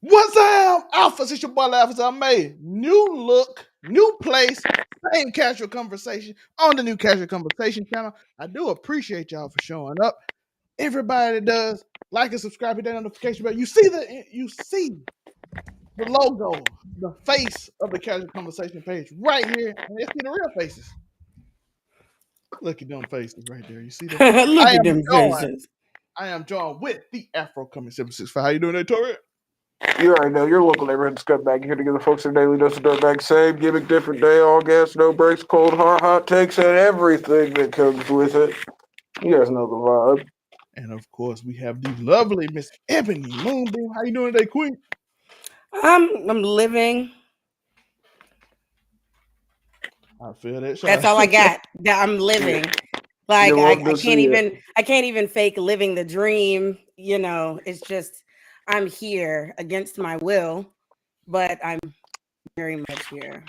What's up, Alpha? It's your boy Alpha. I made new look, new place, same casual conversation on the new casual conversation channel. I do appreciate y'all for showing up. Everybody that does like and subscribe, hit that notification bell. You see the logo, the face of the casual conversation page right here, and you see the real faces. Look at them faces right there. You see them? Look I at am them joined. faces. I am joined with the Afro Coming 765. How you doing there, Tori? You already know your local neighborhood scumbag here to give the folks their daily dose of dirtbag. Same gimmick, different day, all gas, no breaks, cold, hot takes, and everything that comes with it. You guys know the vibe. And of course, we have the lovely Miss Ebony Moonbeam. How you doing today, Queen? I'm living. I feel that. That's all I got. I'm living. Like I can't even fake living the dream. You know, it's just I'm here against my will, but I'm very much here.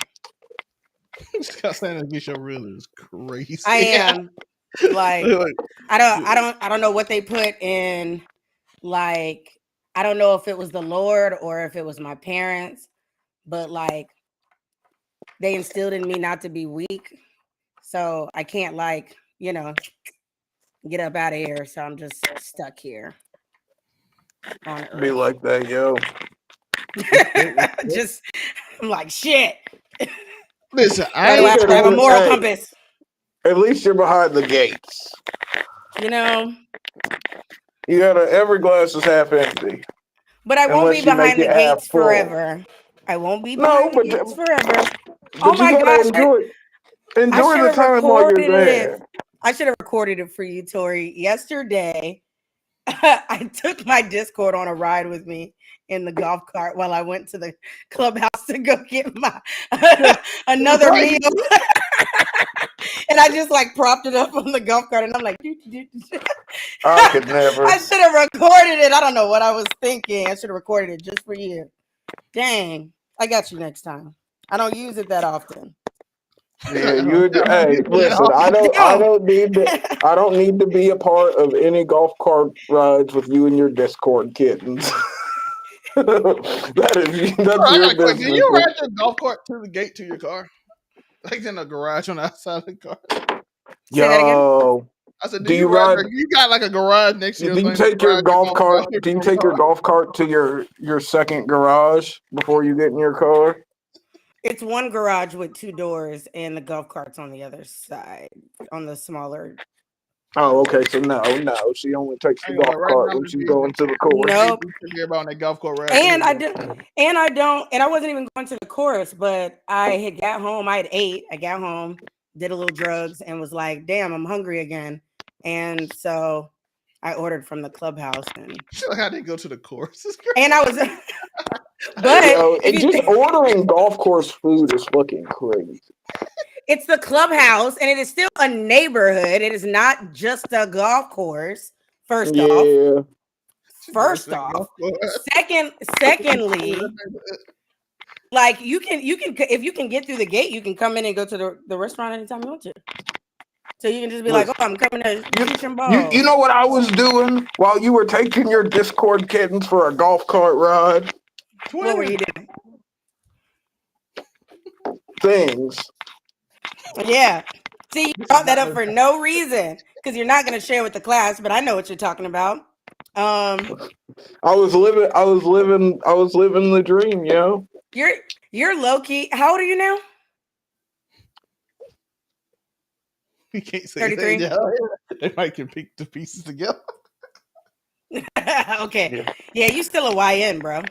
Scott saying this show really is crazy. I am. Like I don't know what they put in. Like I don't know if it was the Lord or if it was my parents, but like they instilled in me not to be weak. So I can't get up out of here. So I'm just stuck here. Be like that, yo. Just I'm like shit. Listen, I have a moral compass. At least you're behind the gates. You know. You gotta every glass is half empty. But I won't be behind the gates forever. I won't be behind the gates forever. Oh my gosh. Enjoy the time while you're there. I should have recorded it for you, Tori. Yesterday, I took my Discord on a ride with me in the golf cart while I went to the clubhouse to go get my another meal. And I just like propped it up on the golf cart and I'm like, I could never. I should have recorded it. I don't know what I was thinking. I should have recorded it just for you. Dang, I got you next time. I don't use it that often. Yeah, hey, listen, I don't need to be a part of any golf cart rides with you and your Discord kittens. That's your business. Can you ride your golf cart to the gate to your car? Like in a garage on the outside of the car? Yo. I said, do you ride? You got like a garage next to you. Do you take your golf cart? Do you take your golf cart to your second garage before you get in your car? It's one garage with two doors, and the golf cart's on the other side, on the smaller. Oh, okay. So no. She only takes the golf cart when she's going to the course. Nope. About that golf cart ride. And I wasn't even going to the course, but I had got home. I had ate. I got home, did a little drugs, and was like, "Damn, I'm hungry again." And so I ordered from the clubhouse, and I didn't go to the course. And I was, but just ordering golf course food is fucking crazy. It's the clubhouse, and it is still a neighborhood. It is not just a golf course. First off, secondly, like you can if you can get through the gate, you can come in and go to the restaurant anytime you want to. So you can just be like, "Oh, I'm coming to shoot some balls." You know what I was doing while you were taking your Discord kittens for a golf cart ride? What were you doing? Things. Yeah. See, you brought that up for no reason because you're not going to share with the class, but I know what you're talking about. I was living the dream, yo. You're low key. How old are you now? We can't say 33. They might can pick the pieces together. Okay. Yeah, you still a YN, bro.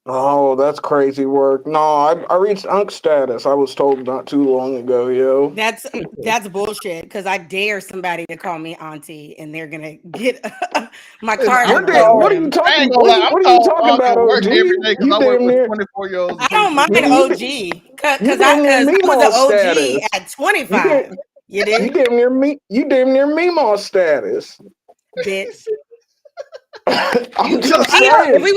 Oh, that's crazy work. No, I reached UNC status. I was told not too long ago, yo. That's bullshit. Because I dare somebody to call me auntie, and they're gonna get my card. What are you talking? What are you talking about? OG? You damn near 24-year-olds. I don't mind OG because I was an OG at 25. You did. You damn near Meemaw status, bitch. If we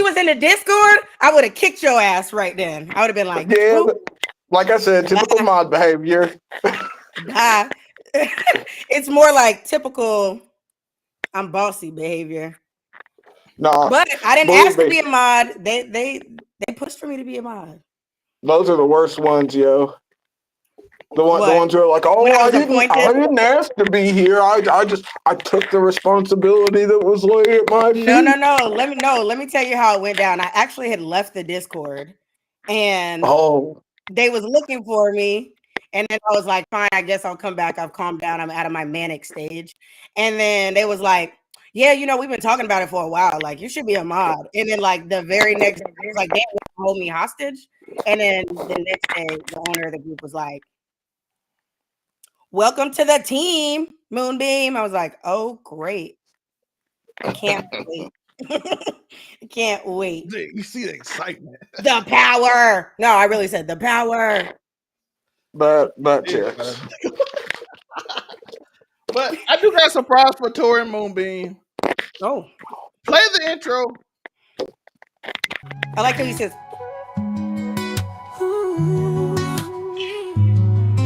was in the Discord, I would have kicked your ass right then. I would have been like, like I said, typical mod behavior. It's more like typical I'm bossy behavior. Nah, But I didn't believe ask to me, be a mod. They pushed for me to be a mod. those are the worst ones, yo. The What? ones who are like, When oh, I I was appointed? didn't ask to be here. I took the responsibility that was laid at my No. feet. Let me tell you how it went down. I actually had left the Discord, and Oh, they was looking for me. And then I was like, fine, I guess I'll come back. I've calmed down. I'm out of my manic stage. And then they was like, yeah, we've been talking about it for a while. Like, you should be a mod. And then like the very next day, it was like, they hold me hostage. And then the next day, the owner of the group was like, welcome to the team, Moonbeam. I was like, oh, great. Can't wait. I can't wait. You see the excitement. The power. No, I really said the power. but Yeah, chicks. But I do got a surprise for Tori and Moonbeam. Oh, Play the intro. I like how he says,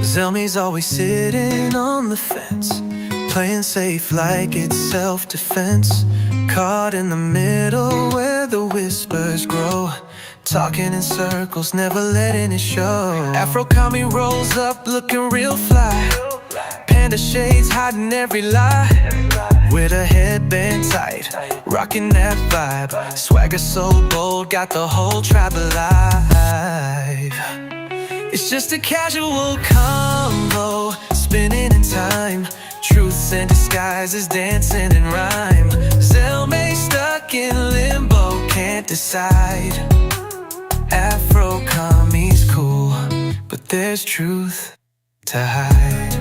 Zelmae's always sitting on the fence, playing safe like it's self-defense. Caught in the middle where the whispers grow, talking in circles, never letting it show. Afro Kami rolls up looking real fly, panda shades hiding every lie, with a headband tight, rocking that vibe. Swagger so bold, got the whole tribe alive. It's just a casual convo, spinning in time. Truths and disguises, dancing in rhyme. Zelmae stuck in limbo, can't decide. Afro Kami's cool, but there's truth to hide.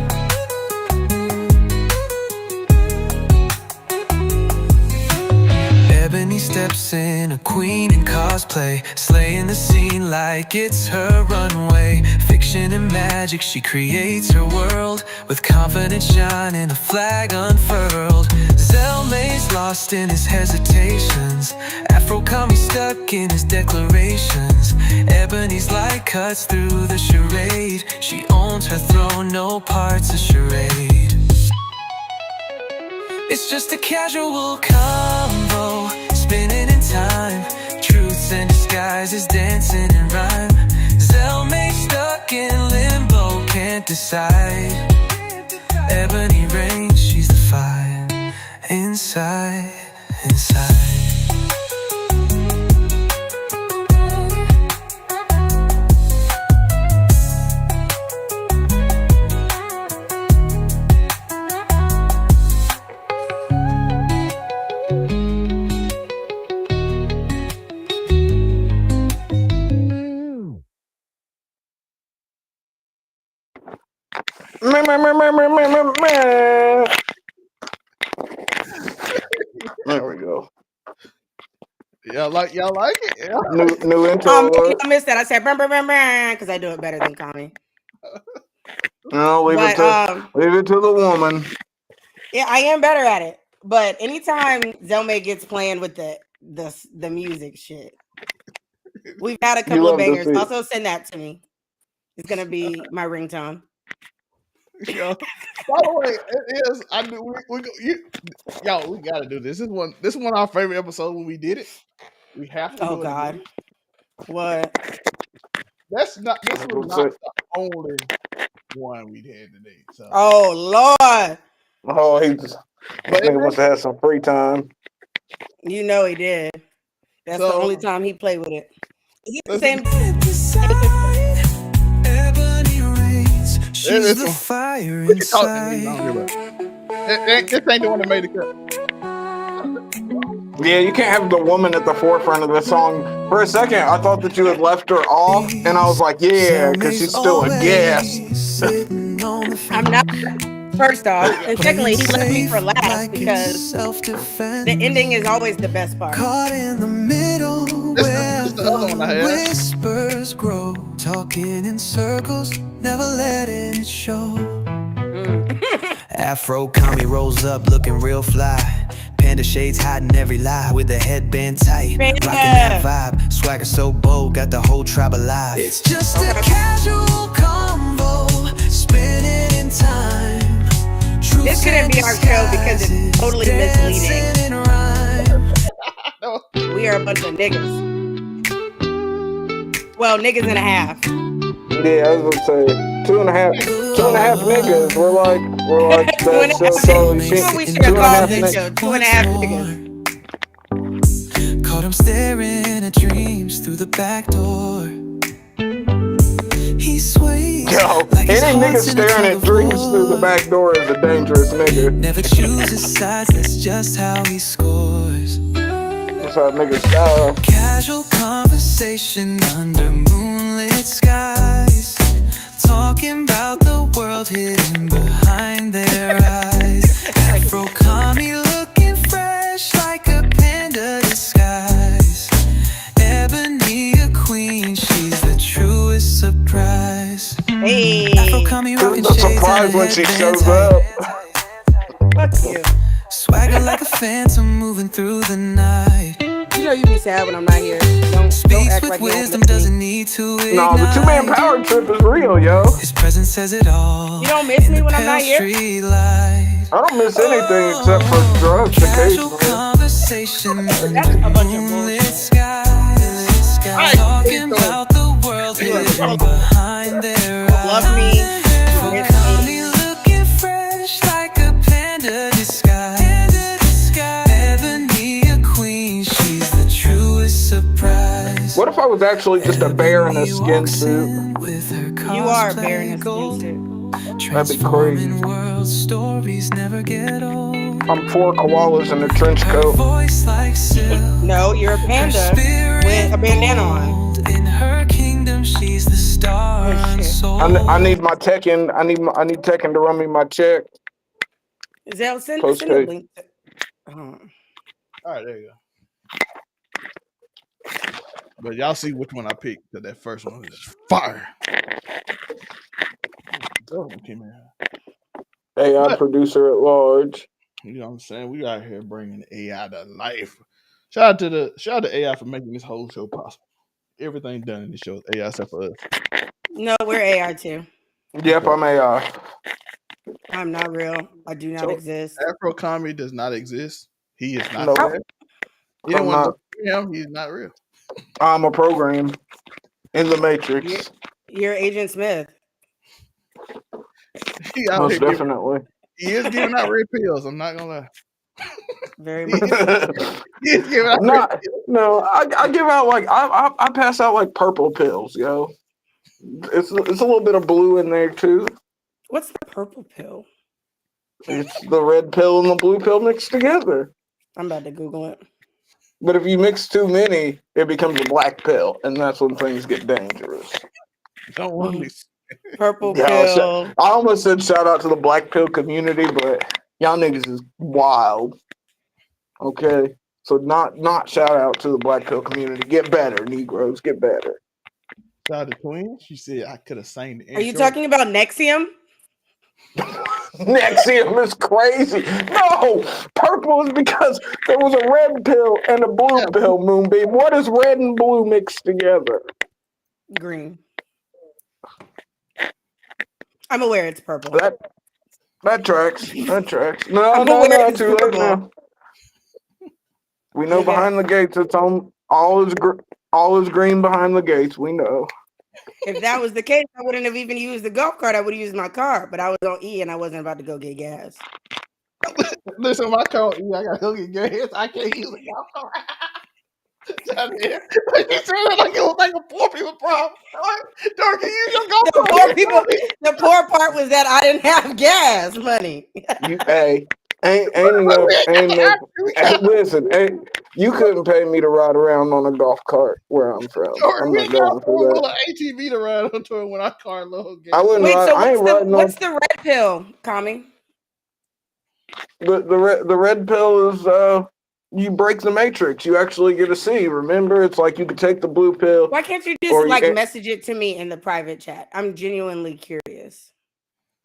Ebony steps in, a queen in cosplay, slaying the scene like it's her runway. Fiction and magic, she creates her world, with confidence shining, a flag unfurled. Zelmae's lost in his hesitations, Afro Kami stuck in his declarations. Ebony's light cuts through the charade, she owns her throne, no parts a charade. It's just a casual convo, spinning in time. Truths and disguises, dancing in rhyme. Zelmae stuck in limbo, can't decide. Ebony reigns, she's the fire, inside. There we go. Y'all like it? Yeah. New intro. I missed that. I said because I do it better than Kami. No, leave it to the woman. Yeah, I am better at it. But anytime Zelmae gets playing with the music shit, we've had a couple of bangers. Also, send that to me. It's gonna be my ringtone. Yo, by the way, it is. I do. Y'all, we gotta do this. This is one of our favorite episodes when we did it. We have to. Oh do God, it what? This was not the only one we had today. So. Oh Lord. Oh, this nigga must have had some free time. You know he did. That's the only time he played with it. Is it the same? She's the fire inside. This ain't the one that made the cut. Yeah, you can't have the woman at the forefront of the song. For a second, I thought that you had left her off, and I was like, yeah, because she's still a guest. I'm not. First off, and secondly, he left me for last because the ending is always the best part. Caught in the middle where the other one I had. Whispers grow, talking in circles, never letting it show. Afro Kami rolls up looking real fly, panda shades hiding every lie, with the headband tight, rocking that vibe. Swagger so bold, got the whole tribe alive. It's just a casual combo, spinning in time. This couldn't be our show because it's totally misleading. That are a bunch of niggas. Well, niggas and a half. Yeah, I was gonna say 2.5 niggas. We're like that show Charlie Sheen. We should have called this show 2.5 niggas. Caught him staring at dreams through the back door. He sways. Yo, like his any nigga heart's in a staring tug at of dreams through the war. back door is a dangerous nigga. Never chooses sides, that's just how he scores. That's how niggas style. Casual conversation under moonlit skies, talking about the world hidden behind their eyes. Afro commie looking fresh like a panda disguise. Ebony a queen, she's the truest surprise. Hey, Afro commie rocking The shades surprise and a when she headband shows tight. up. fuck you. Swagger like a phantom moving through the night. You know you be sad when I'm not here. Don't Speaks act with like you don't wisdom, miss me. doesn't need to ignite. No, the 2-man power trip is real, yo. His presence says it all. You don't miss me when I'm not here? Street light. I don't miss anything except for drugs Casual occasionally. conversation That's a under bunch of moonlit bullshit. skies. I Talking hate those. about the world hidden behind their Love me. eyes. Miss Commie looking fresh like a panda disguise. Ebony a queen, she's the truest surprise. What if I was actually just a bear in a skin suit? You are a bear in a skin suit. That'd be crazy. World stories never get old. I'm 4 koalas in a trench Her coat. voice like silk. No, you're a panda with a bandana on. In her kingdom, she's the star Oh, shit. unsold. I need my Tekken. I need Tekken to run me my check. Is that send Post a code. link? All right, there you go. But y'all see which one I picked, because that first one is fire. Came in. AI But- producer at large. You know what I'm saying? We out here bringing AI to life. Shout out to AI for making this whole show possible. Everything done in this show is AI except for us. No, we're AI too. Yep, I'm AI. I'm not real. I do not So- exist. Afro comedy does not exist. He is not No. there. You don't I'm want not. to look at him. He's not real. I'm a program in the Matrix. You're Agent Smith. He out Most here giving, definitely. he is giving out red pills. I'm not gonna lie. Very He much. He is giving out I'm red not. pills. No, I give out like I pass out like purple pills, yo. It's a little bit of blue in there too. What's the purple pill? It's the red pill and the blue pill mixed together. I'm about to Google it. But if you mix too many, it becomes a black pill, and that's when things get dangerous. Don't want me. Purple Yeah, pill. I almost said shout out to the black pill community, but y'all niggas is wild. Okay, so not shout out to the black pill community. Get better, Negroes. Get better. Shout out to Twins. She said I could have sang the Are you intro. talking about Nexium? Nexium is crazy. No, purple is because there was a red pill and a blue pill, Moonbeam. What is red and blue mixed together? Green. I'm aware it's purple. That tracks. That tracks. No, I'm no, aware it's too late purple. now. We know Okay. behind the gates it's on all is green behind the gates. We know. If that was the case, I wouldn't have even used the golf cart. I would have used my car, but I was on E and I wasn't about to go get gas. Listen, my car. I got to go get gas. I can't use a golf cart. Like he said it like it was like a poor people problem. Like, Dark, can you use your golf The cart? poor people. The poor part was that I didn't have gas money. Hey, ain't enough. Hey, listen, you couldn't pay me to ride around on a golf cart where I'm from. Dark, I'm we not got going for that. an ATV to ride onto it when our car low gas. I wouldn't Wait, ride. so I ain't riding what's on the red pill, Kami? the red pill is you break the matrix. You actually get to see. Remember, it's like you could take the blue pill. Why can't you Or just you- message it to me in the private chat? I'm genuinely curious.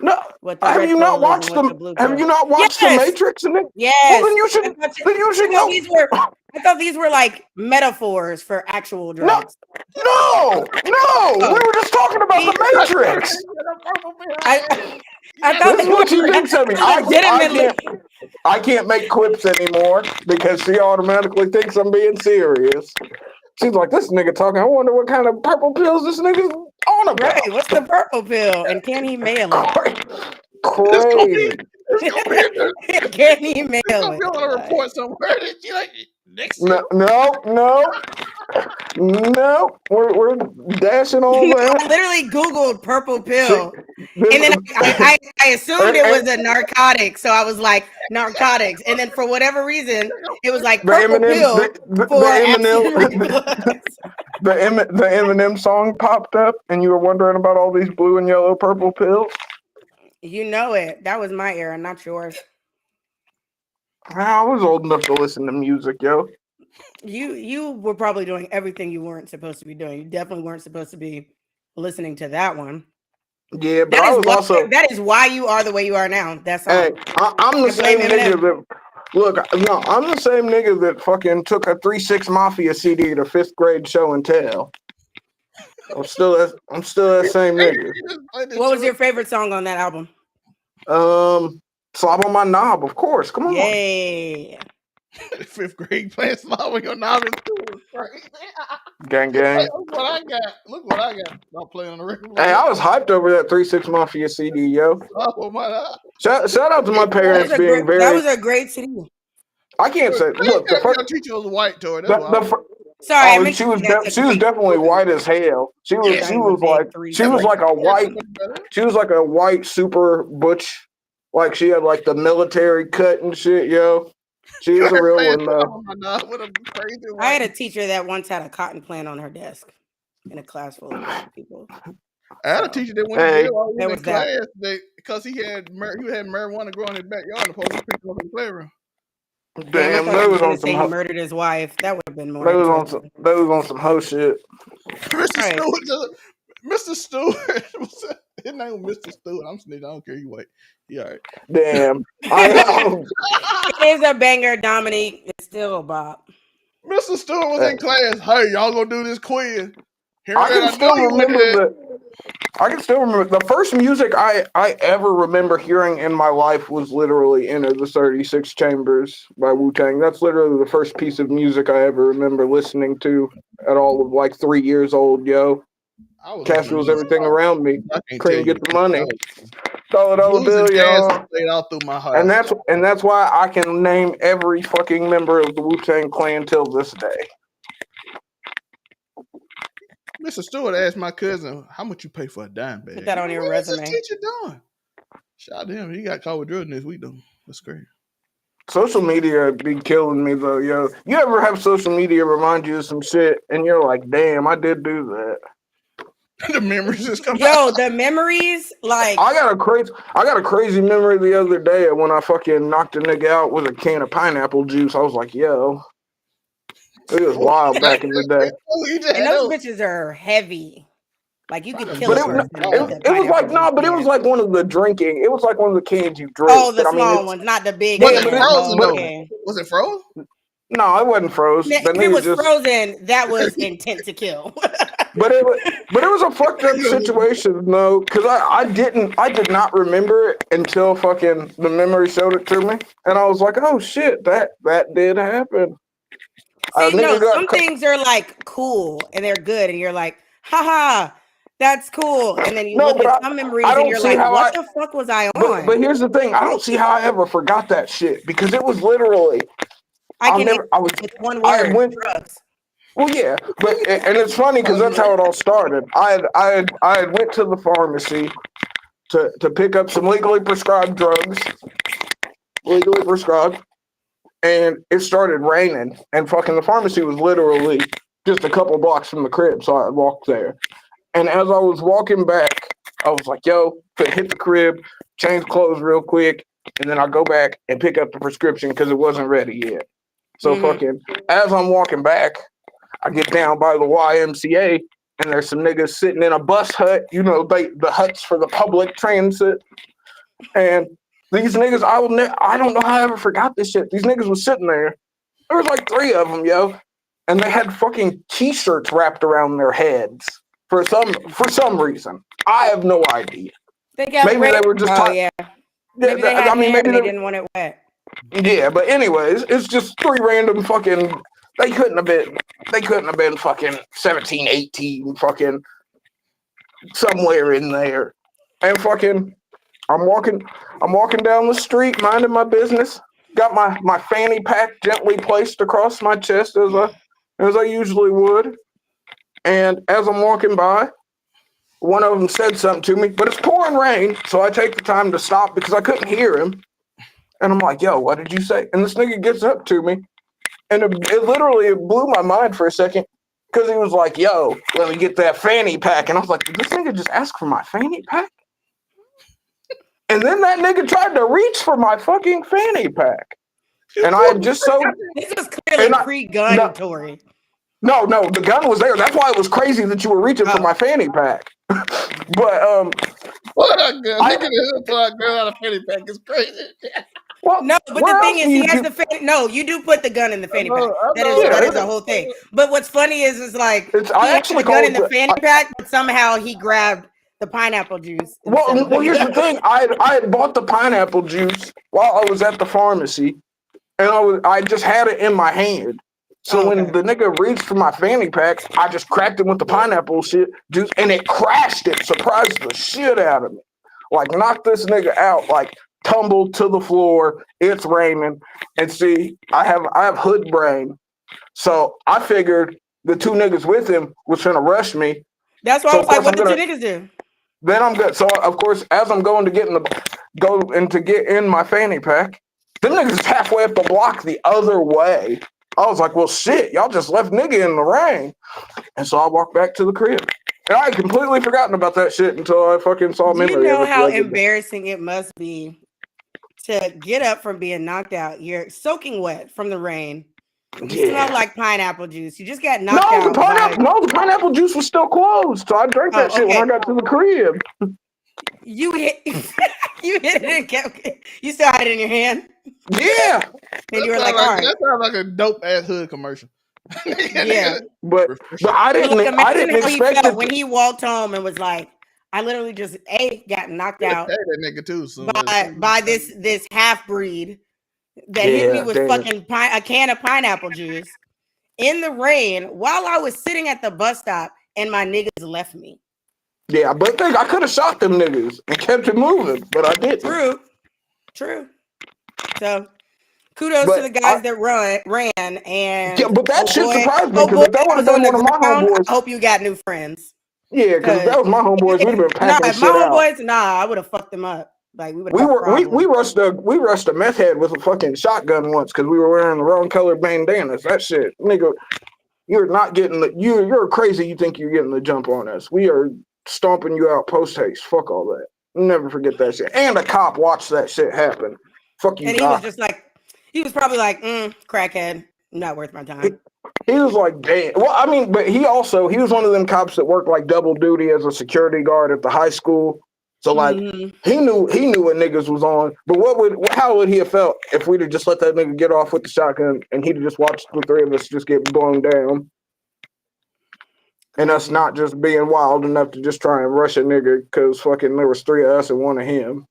No, What the have red you pill not is watched and what the? blue Have pill you is. not watched Yes! the Matrix? And Yes. Well, then you should. I thought Then you should know. I thought these were like metaphors for actual drugs. No, we were just talking about the Matrix. I thought This is what you did to me. I legitimately. I can't make quips anymore because she automatically thinks I'm being serious. She's like, this nigga talking. I wonder what kind of purple pills this nigga's on about. Right. What's the purple pill? And can he mail it? Crazy. It's gonna be, Can he it's mail gonna be it? on a report somewhere that she like next No, year. no. We're dashing all No, that. I literally Googled purple pill. See, this, And then I assumed it and- was a narcotic. So I was like, narcotics. And then for whatever reason, it was like the purple Eminem, pill the for Eminem, absolute reflux. the Eminem song popped up, and you were wondering about all these blue and yellow purple pills. You know it. That was my era, not yours. I was old enough to listen to music, yo. You were probably doing everything you weren't supposed to be doing. You definitely weren't supposed to be listening to that one. Yeah, but I was also. That is why you are the way you are now. That's all. Hey, I'm the same blame nigga Eminem. that. Look, no, I'm the same nigga that fucking took a 3-6 Mafia CD to 5th grade show and tell. I'm still that same nigga. What was your favorite song on that album? Slob on my knob, of course. Come on. Yay. 5th grade playing slob on your knob is cool. Crazy. Gang, gang. Hey, look what I got. Look what I got. Not playing on the record. Hey, I was hyped over that 3-6 Mafia CD, yo. Oh my God. Shout out to my parents being very. That was a great CD. I can't say. Look, the first. Your teacher was white, Tori. Sorry, I Oh, meant she was definitely white as hell. She was like a white super butch, like she had like the military cut and shit, yo. She was a real one though. I had a teacher that once had a cotton plant on her desk in a class full of black people. I had a teacher that went to jail while he was in class because he had marijuana growing in his backyard. The police picked him up in the playroom. Damn, they was on some. He murdered his wife. That would have been more. They was on some hoe shit. Mr. Stewart. His name was Mr. Stewart. I'm snitching. I don't care. You white. You all right. Damn. I know. It is a banger, Dominique. It's still a bop. Mr. Stewart was in class. Hey, y'all gonna do this quiz. I can still remember the first music I ever remember hearing in my life was literally Enter the 36 Chambers by Wu-Tang. That's literally the first piece of music I ever remember listening to at all of like 3 years old, yo. Cash was everything around me. Couldn't get the money. $1 bill, y'all. And that's why I can name every fucking member of the Wu-Tang Clan till this day. Mr. Stewart asked my cousin, how much you pay for a dime bag? Put that on your resume. What's this teacher doing? Shout out to him. He got caught with drugs this week, though. That's great. Social media be killing me, though, yo. You ever have social media remind you of some shit, and you're like, damn, I did do that. The memories just come out. The memories, like... I got a crazy memory the other day when I fucking knocked a nigga out with a can of pineapple juice. I was like, yo. It was wild back in the day. And those bitches are heavy. Like you could kill it was like but it was like one of the drinking. It was like one of the cans you drink. Oh, the small ones, not the big. Was it frozen? Was it frozen? No, it wasn't frozen. If it was frozen, that was intent to kill. But it was a fucked up situation, though, because I did not remember it until fucking the memory showed it to me, and I was like, oh shit, that did happen. See, no, some things are like cool and they're good, and you're like, haha, that's cool. And then you look at some memories and you're like, what the fuck was I on? But here's the thing, I don't see how I ever forgot that shit because it was literally with one word, drugs. Well, yeah, and it's funny because that's how it all started. I had went to the pharmacy to pick up some legally prescribed drugs, and it started raining, and fucking the pharmacy was literally just a couple blocks from the crib, so I walked there. And as I was walking back, I was like, yo, hit the crib, change clothes real quick, and then I'll go back and pick up the prescription because it wasn't ready yet. So fucking, as I'm walking back, I get down by the YMCA, and there's some niggas sitting in a bus hut, you know, the huts for the public transit. And these niggas, I don't know how I ever forgot this shit. These niggas was sitting there. There was like 3 of them, yo. And they had fucking t-shirts wrapped around their heads for some reason. I have no idea. Maybe they were just maybe they didn't want it wet. Yeah, but anyways, it's just three random fucking. They couldn't have been fucking 17, 18, fucking somewhere in there. And fucking, I'm walking down the street, minding my business. Got my fanny pack gently placed across my chest as I usually would. And as I'm walking by, one of them said something to me, but it's pouring rain, so I take the time to stop because I couldn't hear him. And I'm like, yo, what did you say? And this nigga gets up to me, and it literally blew my mind for a second because he was like, yo, let me get that fanny pack. And I was like, did this nigga just ask for my fanny pack? And then that nigga tried to reach for my fucking fanny pack. And I had just so... This was clearly pre-gun, Tori. No, the gun was there. That's why it was crazy that you were reaching for my fanny pack. But what a girl! Nigga that pull a girl out of fanny pack is crazy. Well, no, but the thing is, he has the fanny. No, you do put the gun in the fanny pack. That is the whole thing. But what's funny is like he had the gun in the fanny pack, but somehow he grabbed the pineapple juice. Well, here's the thing. I had bought the pineapple juice while I was at the pharmacy, and I just had it in my hand. So when the nigga reached for my fanny pack, I just cracked him with the pineapple juice, and it crashed it, surprised the shit out of me. Like, knocked this nigga out, like, tumbled to the floor. It's raining. And see, I have hood brain. So I figured the two niggas with him was trying to rush me. That's why I was like, what did two niggas do? Then I'm good. So, of course, as I'm going to get in my fanny pack, them niggas is halfway up the block the other way. I was like, well, shit, y'all just left nigga in the rain. And so I walked back to the crib. And I had completely forgotten about that shit until I fucking saw a memory. You know how embarrassing it must be to get up from being knocked out. You're soaking wet from the rain. You smell like pineapple juice. You just got knocked out. The pineapple juice was still closed. So I drank that shit when I got to the crib. You hit it. You still had it in your hand? Yeah. And you were like, all right. That sounds like a dope ass hood commercial. Yeah. But I didn't expect it when he walked home and was like, I literally just got knocked out that nigga too, by this half breed that hit me with fucking a can of pineapple juice in the rain while I was sitting at the bus stop and my niggas left me. Yeah, but I could have shot them niggas and kept it moving, but I didn't. True. So kudos to the guys that ran and but that shit surprised me because if that would have been one of my homeboys, I hope you got new friends. Yeah, because if that was my homeboys, we'd have been packing shit out. Homeboys, I would have fucked them up. Like we rushed a meth head with a fucking shotgun once because we were wearing the wrong color bandanas. That shit, nigga, you're not getting you're crazy. You think you're getting the jump on us? We are stomping you out post haste. Fuck all that. Never forget that shit. And a cop watched that shit happen. Fuck you. And he was just like, he was probably like, crackhead, not worth my time. He was like, damn. Well, I mean, but he was one of them cops that worked like double duty as a security guard at the high school. So like he knew what niggas was on. But how would he have felt if we'd have just let that nigga get off with the shotgun and he'd have just watched the three of us just get blown down? And us not just being wild enough to just try and rush a nigga because fucking there was three of us and one of him.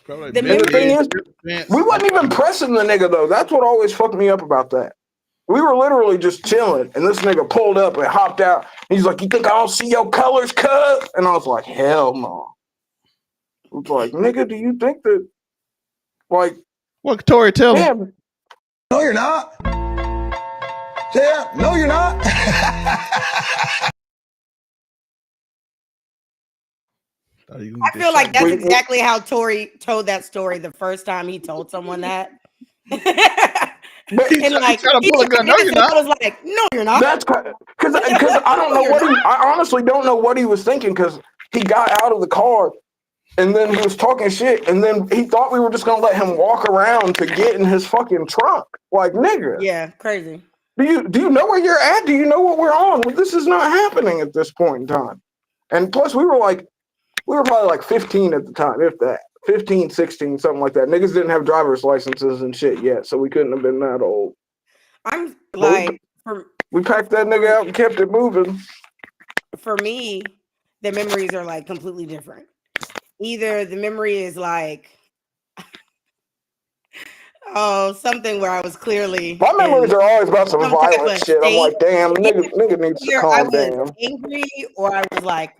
The thing is, we wasn't even pressing the nigga though. That's what always fucked me up about that. We were literally just chilling, and this nigga pulled up and hopped out. He's like, "You think I don't see your colors, cuz?" And I was like, "Hell no." I was like, "Nigga, do you think that?" Like, what? Tori, tell me. No, you're not. Yeah, no, you're not. I feel like that's exactly how Tori told that story the first time he told someone that. But and like, he pull a gun. No, you're not. I was like, no, you're not. That's because I don't know what I honestly don't know what he was thinking because he got out of the car and then he was talking shit and then he thought we were just gonna let him walk around to get in his fucking trunk. Like, nigga. Yeah, crazy. Do you know where you're at? Do you know what we're on? Well, this is not happening at this point in time. And plus we were probably like 15 at the time, if that. 15, 16, something like that. Niggas didn't have driver's licenses and shit yet, so we couldn't have been that old. I'm like... We packed that nigga out and kept it moving. For me, the memories are like completely different. Either the memory is like... Oh, something where I was clearly My memories in are always about some some type violent of shit. I'm state. like, damn, Either nigga needs to I calm was down. angry or I was like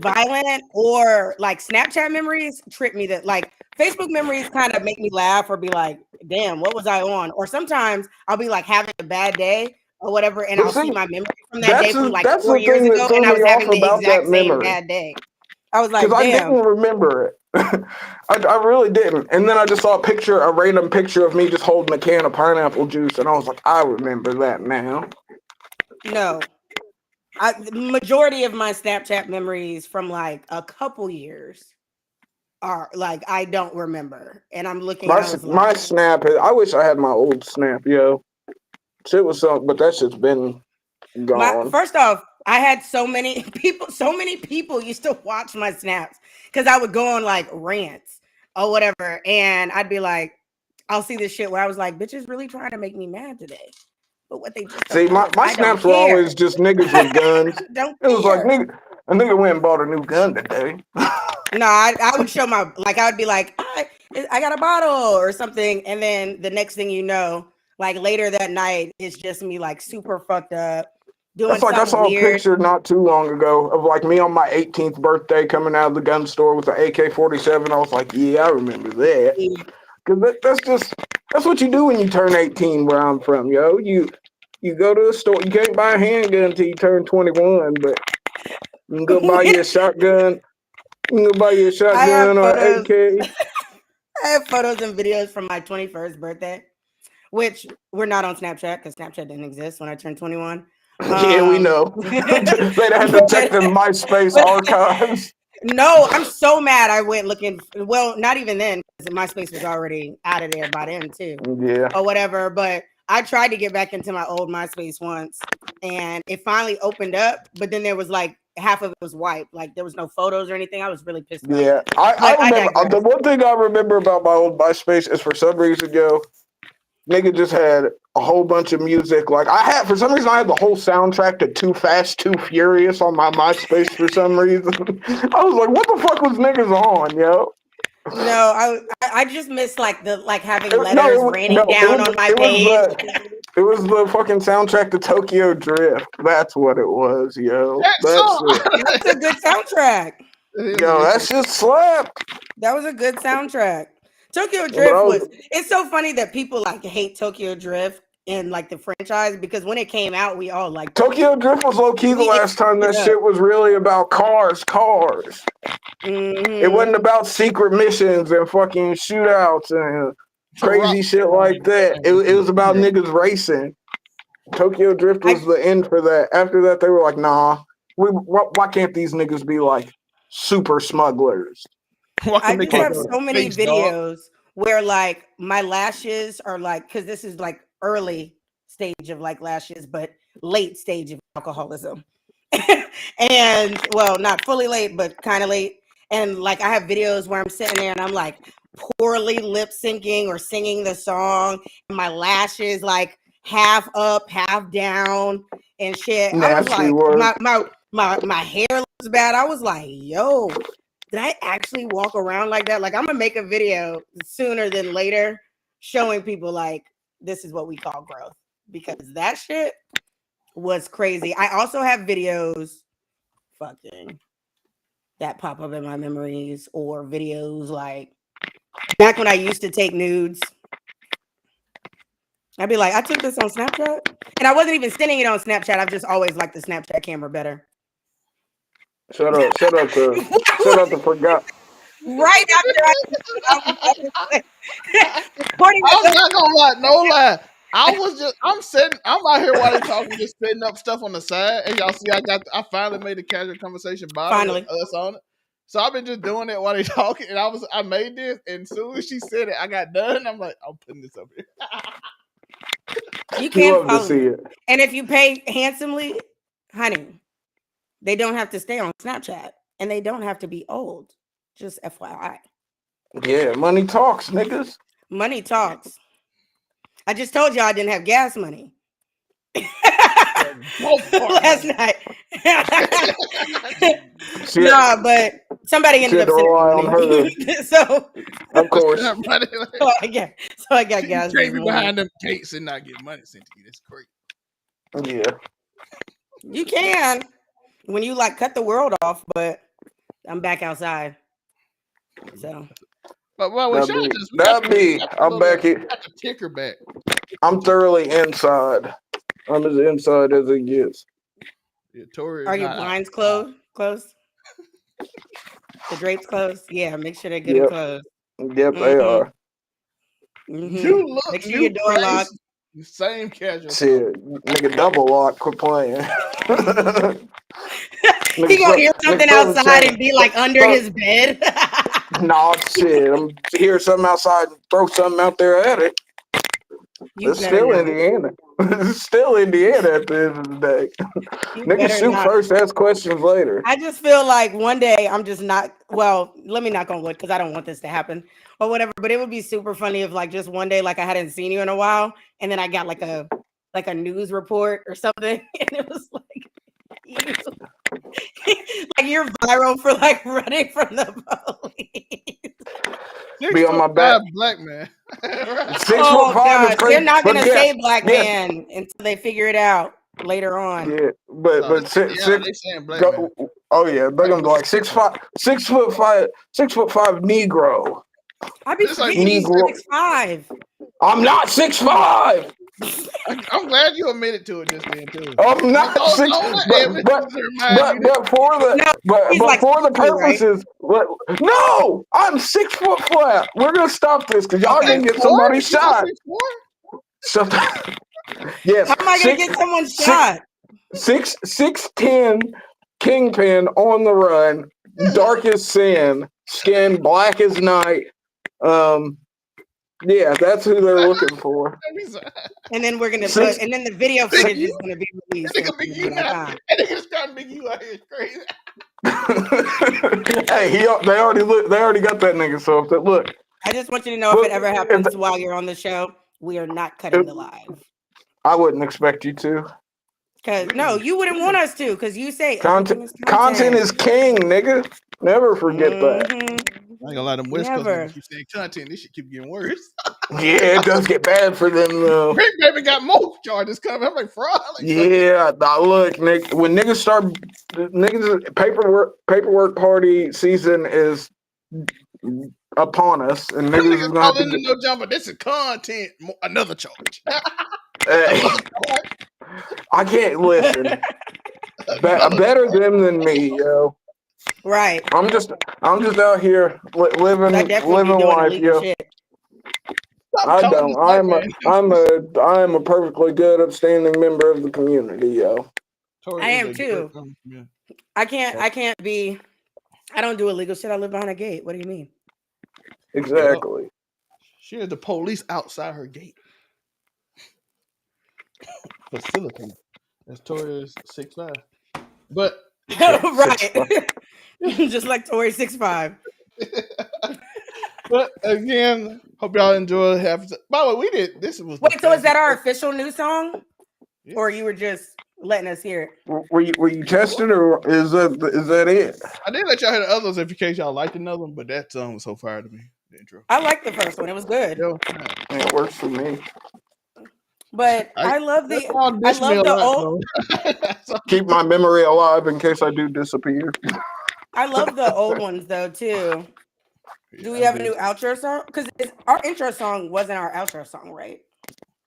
violent, or like Snapchat memories trip me, that like Facebook memories kind of make me laugh or be like, damn, what was I on? Or sometimes I'll be like having a bad day or whatever, and But I'll see see, my memory from that day from like that's 4 the years thing that ago, threw and I me was off having the about that exact same memory. bad day. I was Because like, I damn. didn't remember it. I really didn't. And then I just saw a random picture of me just holding a can of pineapple juice, and I was like, I remember that now. No. The majority of my Snapchat memories from like a couple years are like I don't remember, and I'm looking and I was My like, snap, I wish I had my old snap, yo. Shit was something, but that shit's been gone. first off, I had so many people used to watch my snaps because I would go on like rants or whatever, and I'd be like, I'll see this shit where I was like, bitches really trying to make me mad today. But what they just don't See, know is my I don't snaps were care. always just niggas with guns. I don't It was like, care. a nigga went and bought a new gun today. No, I would show my, like, I would be like, I got a bottle or something. And then the next thing you know, like later that night, it's just me like super fucked up, doing That's like I something saw a weird. picture not too long ago of like me on my 18th birthday coming out of the gun store with an AK-47. I was like, yeah, I remember that. Because that's what you do when you turn 18 where I'm from, yo. You go to the store. You can't buy a handgun until you turn 21, but you can go buy you a shotgun. You can go buy you a I have shotgun or photos. AK. I have photos and videos from my 21st birthday, which were not on Snapchat because Snapchat didn't exist when I turned 21. Yeah, we know. They'd had to check the MySpace archives. No, I'm so mad. I went looking. Well, not even then, because MySpace was already out of there by then too, Yeah. or whatever. But I tried to get back into my old MySpace once, and it finally opened up. But then there was like half of it was wiped, like there was no photos or anything. I was really pissed off. Yeah, I But I remember the digress. one thing I remember about my old MySpace is for some reason, yo, nigga just had a whole bunch of music. Like for some reason I had the whole soundtrack to Too Fast, Too Furious on my MySpace for some reason. I was like, what the fuck was niggas on, yo? No, I just miss like having No, letters raining down on my page. it was the fucking soundtrack to Tokyo Drift. That's what it was, yo. That That's song. it. That's a good soundtrack. Yo, that shit slapped. That was a good soundtrack. Tokyo But Drift was. It's so funny that people like hate Tokyo Drift and like the franchise, because when it came out, we all liked Tokyo Drift was low key the last time that shit was really about cars. It wasn't about secret missions and fucking shootouts and crazy shit like that. It was about niggas racing. Tokyo Drift was the end for that. After that, they were like, nah, why can't these niggas be like super smugglers? I just have so many videos where like my lashes are like, because this is like early stage of like lashes, but late stage of alcoholism. And well, not fully late, but kind of late. And like I have videos where I'm sitting there and I'm like poorly lip syncing or singing the song, and my lashes like half up, half down and shit. Nasty I was like, work. my hair looks bad. I was like, yo, did I actually walk around like that? Like, I'm gonna make a video sooner than later showing people like this is what we call growth, because that shit was crazy. I also have videos fucking that pop up in my memories, or videos like back when I used to take nudes. I'd be like, I took this on Snapchat, and I wasn't even sending it on Snapchat. I've just always liked the Snapchat camera better. Shut up to forgot. Right after I'm not gonna lie, no lie. I'm out here while they talking, just setting up stuff on the side. And y'all see, I finally made the casual conversation bottom with us on it. So I've been just doing it while they talking, and I made this, and as soon as she said it, I got done. I'm like, I'm putting this up here. You can't love to follow see me. it. And if you pay handsomely, honey, they don't have to stay on Snapchat, and they don't have to be old. Just FYI. Yeah, money talks, niggas. Money talks. I just told you I didn't have gas money last night. Nah, but Somebody ended had up to rely on sending her. me. So Of course. I got You gas can't this be morning. behind them gates and not get money sent to you. That's crazy. Yeah. You can when you like cut the world off, but I'm back outside. So But well, That'd shout out be, to this. that'd be, I'm back We it. got the ticker back. I'm thoroughly inside. I'm as inside as it gets. Yeah, Tori is are your not blinds outside. closed? The drapes closed? Yeah, make sure they're good and Yep. closed. Yep, they are. New look, Make sure new your door place, locked. same casual. Shit, nigga, double lock. Quit playing. He gonna hear something outside and be like under his bed. Nah, shit. I'm hear something outside and throw something out there at it. You It's better still not. Indiana. It's still Indiana at the end of the day. You Niggas better shoot not. first, ask questions later. I just feel like one day I'm just not. Well, let me knock on wood because I don't want this to happen or whatever. But it would be super funny if like just one day like I hadn't seen you in a while, and then I got like a news report or something, and it was like you, like you're viral for like running from the police. Be on my back. 6'5" black man. 6'5" is God, crazy. they're not but gonna yes, say black yes, man until they figure it out later on. Yeah, but No, six, yeah, they saying black man. oh yeah, they're gonna be like 6'5", 6'5", 6'5" Negro. I'd be It's like forgetting he's Negro. 6'5". I'm not 6'5". I'm glad you admitted to it just then too. I'm not Don't 6. let Evan remind you that. But for the No, he's but like for the 6'2", right? purposes, no, I'm 6 foot flat. We're gonna stop this because y'all Okay. gonna get somebody shot. 6'4"? So, yes, How am I gonna get someone shot? 6'10", kingpin on the run, dark as sin, skin black as night. Yeah, that's who they're looking for. And then we're gonna put, and then the video footage is gonna be released. That nigga Big U now. That nigga's trying to Big U out here is crazy. Hey, they already got that nigga. So if look, I just want you to know if it ever happens while you're on the show, we are not cutting the live. I wouldn't expect you to. Cause no, you wouldn't want us to, because you say Content is king, nigga. Never forget that. I ain't gonna lie, them West Coast niggas keep saying content. This shit keep getting worse. Yeah, it does get bad for them though. Rick Baby got more charges coming. I'm like, fraud. Yeah, look, Nick. When niggas start, paperwork party season is upon us, and Them niggas niggas is gonna call have into no jumper. This is content. Another charge. I can't listen. Better them than me, yo. Right. I'm just out here living life, yo. Shit. I don't. I am a perfectly good, upstanding member of the community, yo. I am too. I can't be. I don't do illegal shit. I live behind a gate. What do you mean? Exactly. Well, she had the police outside her gate. Facility. That's Tori's 6'5". But right. Just like Tori 6'5". But again, hope y'all enjoy. By the way, we did. This was. Wait, so is that our official new song, or you were just letting us hear it? Were you testing, or is that it? I did let y'all hear the others in case y'all liked another one, but that song was so fire to me. The intro. I liked the first one. It was good. It works for me. But I love the old. Keep my memory alive in case I do disappear. I love the old ones though too. Do we have a new outro song? Because our intro song wasn't our outro song, right?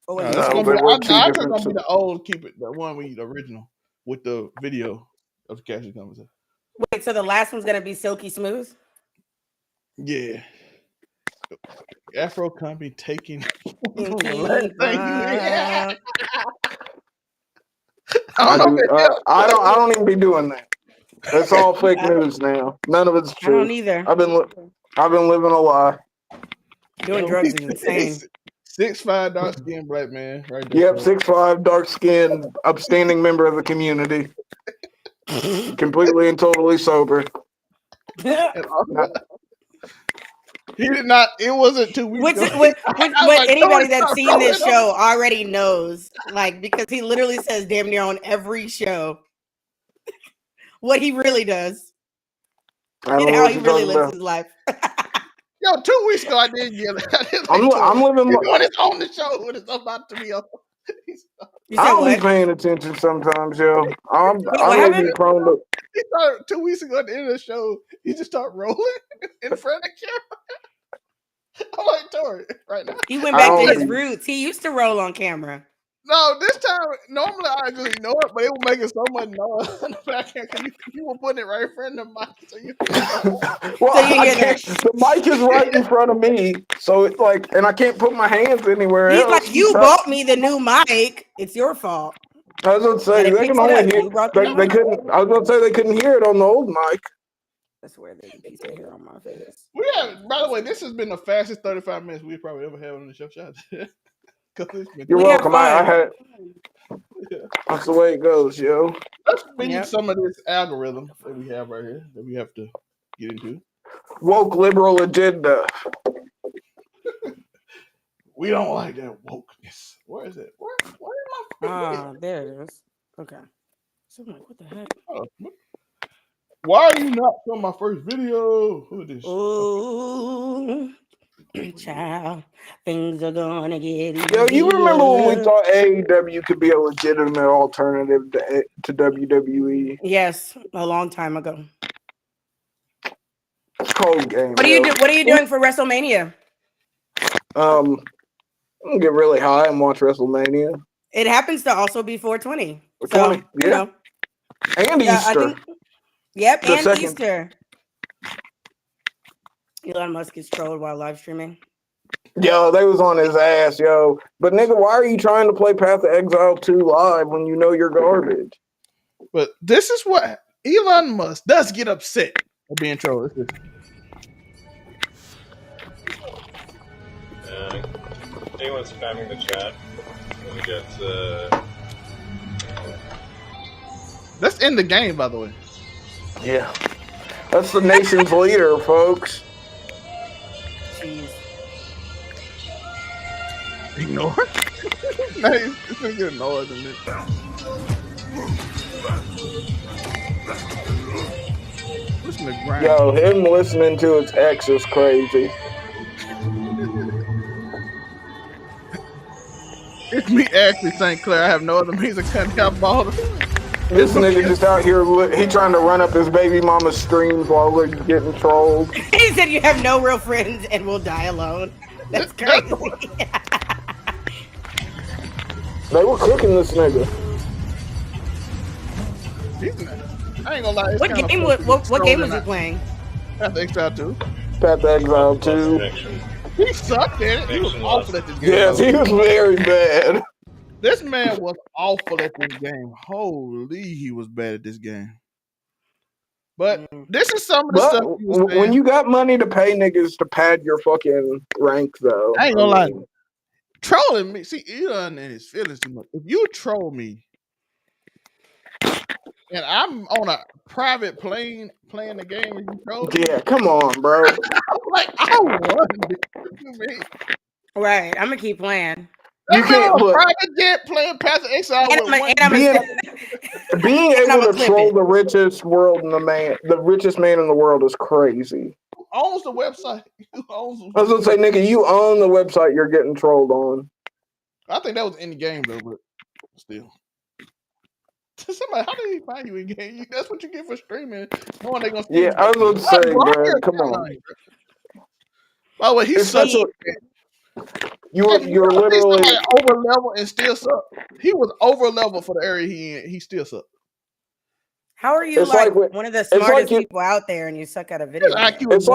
Or was it's gonna be the old. Keep it the one the original with the video of the casual conversation. Wait, so the last one's gonna be Silky Smooth? Yeah. Afro company taking. I don't even be doing that. That's all fake news now. None of it's true. I don't either. I've been living a lie. Doing drugs is insane. 6'5" dark skinned black man, right there. Yep, 6'5" dark skinned, upstanding member of the community. Completely and totally sober. He did not. It wasn't 2 weeks ago. Which anybody that's seen this show already knows, like, because he literally says damn near on every show what he really does. I don't And know how what he you're really talking lives about. his life. Yo, 2 weeks ago I did yell at it. I'm living. when it's on the show, when it's about to be on. You I said don't be what? paying attention sometimes, yo. Wait, I what may be happened? prone to. He started 2 weeks ago at the end of the show. He just started rolling in front of the camera. I'm like, Tori, right now. He went I back to don't his be. roots. He used to roll on camera. No, this time normally I just ignore it, but it was making so much noise in the back end because you were putting it right in front of the mic, so you. Well, So you I hear can't. that? The mic is right in front of me, so it's like, and I can't put my hands anywhere He's else. like, you bought me the new mic. It's your fault. I was gonna say And it they can picks it only up. hear. You brought the new They mic. couldn't. I was gonna say they couldn't hear it on the old mic. I swear there's a piece of hair on my face. We have, by the way, this has been the fastest 35 minutes we've probably ever had on the show. Shout out. You're We have welcome. I fun. had. Yeah. That's the way it goes, yo. Let's beat Yep. some of this algorithm that we have right here that we have to get into. Woke liberal agenda. We don't like that wokeness. Where is it? Where is my Ah, there it is. Okay. So I'm like, what the heck? Why are you not showing my first video? Who is this? Ooh, child, things are gonna get easier. Yo, you remember when we thought AEW could be a legitimate alternative to WWE? Yes, a long time ago. It's cold game. What are you do? What are you doing for WrestleMania? I'm gonna get really high and watch WrestleMania. It happens to also be 420. So 20, you know, and yeah, Easter. I think. Yep, The and second. Easter. Elon Musk is trolled while live streaming. Yo, they was on his ass, yo. But nigga, why are you trying to play Path of Exile 2 live when you know you're garbage? But this is what Elon Musk does get upset at being trolled. Anyone spamming the chat? We get. That's in the game, by the way. Yeah. That's the nation's leader, folks. Jeez. Ignore it? No, it's gonna get annoyed in it. Listen to grind. Yo, him listening to his ex is crazy. It's me, Ashley St. Clair. I have no other means of cutting out ball. This nigga just out here, he trying to run up his baby mama's streams while we're getting trolled. He said you have no real friends and will die alone. That's crazy. They were cooking this nigga. I ain't gonna lie. What game was he playing? Path of Exile 2. Path of Exile 2. He sucked at it. He was awful at this game. Yes, he was very bad. This man was awful at this game. Holy, he was bad at this game. But this is some of the stuff he was saying. When you got money to pay niggas to pad your fucking rank, though. I ain't gonna lie. Trolling me. See, Elon and his feelings too much. If you troll me and I'm on a private plane playing the game and you troll me, Yeah, come on, bro. I'm like, I won. Me. Right, I'm gonna keep playing. You can't look. Private jet playing Path of Exile being able to troll the richest man in the world is crazy. Who owns the website? Who owns I was gonna say, nigga, you own the website you're getting trolled on. I think that was in the game though, but still. Somebody, how did he find you in game? That's what you get for streaming. Knowing they gonna see Yeah, I was gonna say, bro, come on. By the way, he's such a. You're literally over level and still suck. He was over level for the area he in. He still suck. How are you like one of the smartest people out there and you suck at a video game? It's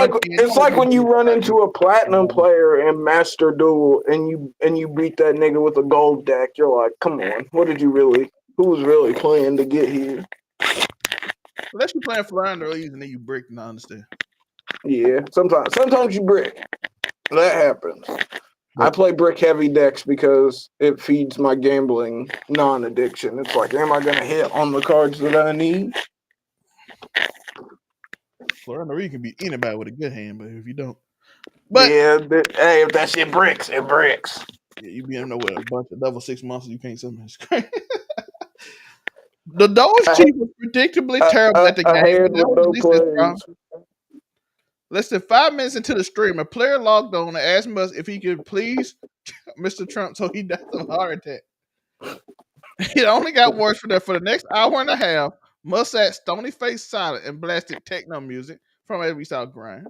like when you run into a platinum player in Master Duel and you beat that nigga with a gold deck. You're like, come on, who was really playing to get here? Unless you're playing Flying the Leaves and then you brick, and I understand. Yeah, sometimes you brick. That happens. I play brick heavy decks because it feeds my gambling non-addiction. It's like, am I going to hit on the cards that I need? Florida can be anybody with a good hand, but if you don't. But yeah, hey, if that shit bricks, it bricks. Yeah, you be in there with a bunch of level 6 monsters you can't summon. The Doge Chief was predictably terrible at the game. Less than 5 minutes into the stream, a player logged on and asked Musk if he could please Mr. Trump so he died of a heart attack. It only got worse for that. For the next hour and a half, Musk sat stony faced silent and blasted techno music from as we saw Grimm.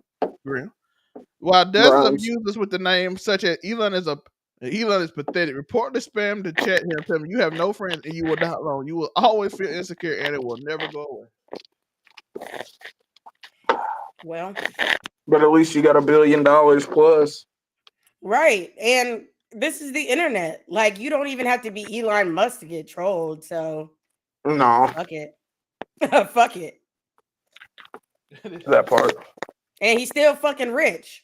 While dozens of Grimes. users with the name such as Elon is pathetic, reportedly spammed the chat here and tell me you have no friends and you will die alone. You will always feel insecure and it will never go away. Well, But at least you got $1 billion plus. right. And this is the internet. Like, you don't even have to be Elon Musk to get trolled. So No, fuck it. Fuck it. that part. And he's still fucking rich.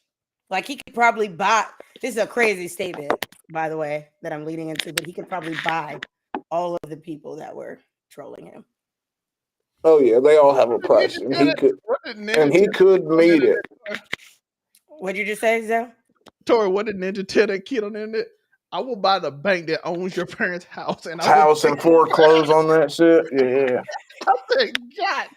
Like, he could probably buy. This is a crazy statement, by the way, that I'm leading into, but he could probably buy all of the people that were trolling him. Oh yeah, they all have a price, and he could meet it. What'd you just say, Zell? Tori, what did Ninja tell that kid on the internet? I will buy the bank that owns your parents' house and and foreclose on that shit. Yeah. I said, God.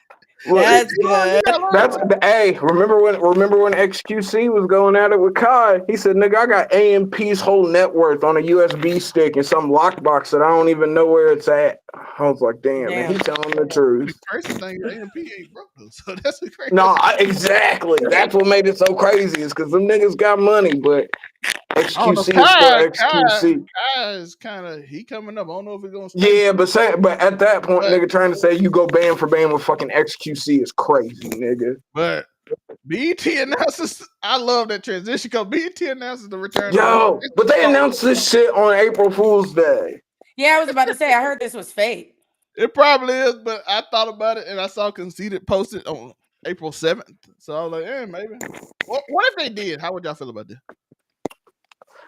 Look, That's good. That's hey. Remember when XQC was going at it with Kai? He said, "Nigga, I got AMP's whole net worth on a USB stick in some lockbox that I don't even know where it's at." I was like, "Damn, man, he's telling the truth." The person thing, AMP ain't broke though, so that's a crazy. No, exactly. That's what made it so crazy. Is because them niggas got money, but XQC is still XQC. Kai is kind of he coming up. I don't know if he's gonna. Yeah, but at that point, nigga, trying to say you go band for band with fucking XQC is crazy, nigga. But BET announces, I love that transition because BET announces the return. Yo, but they announced this shit on April Fool's Day. Yeah, I was about to say, I heard this was fake. It probably is, but I thought about it and I saw Conceited posted on April 7th. So I was like, yeah, maybe. What if they did? How would y'all feel about this?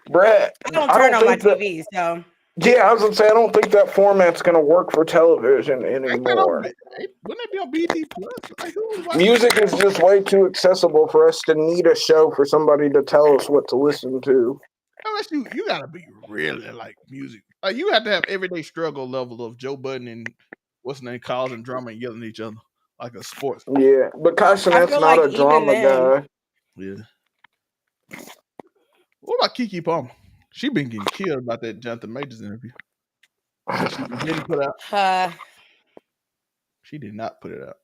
Brett, I don't turn on my TV, so. Yeah, I was gonna say I don't think that format's gonna work for television anymore. Wouldn't it be on BT Plus? Like, music is just way too accessible for us to need a show for somebody to tell us what to listen to. Unless you gotta be really like music. Like you have to have everyday struggle level of Joe Budden and what's his name causing drama and yelling at each other like a sports. Yeah, but Kai Cenat's not a drama guy. Yeah. What about Keke Palmer? She been getting killed about that Jonathan Majors interview. She didn't put out. She did not put it out.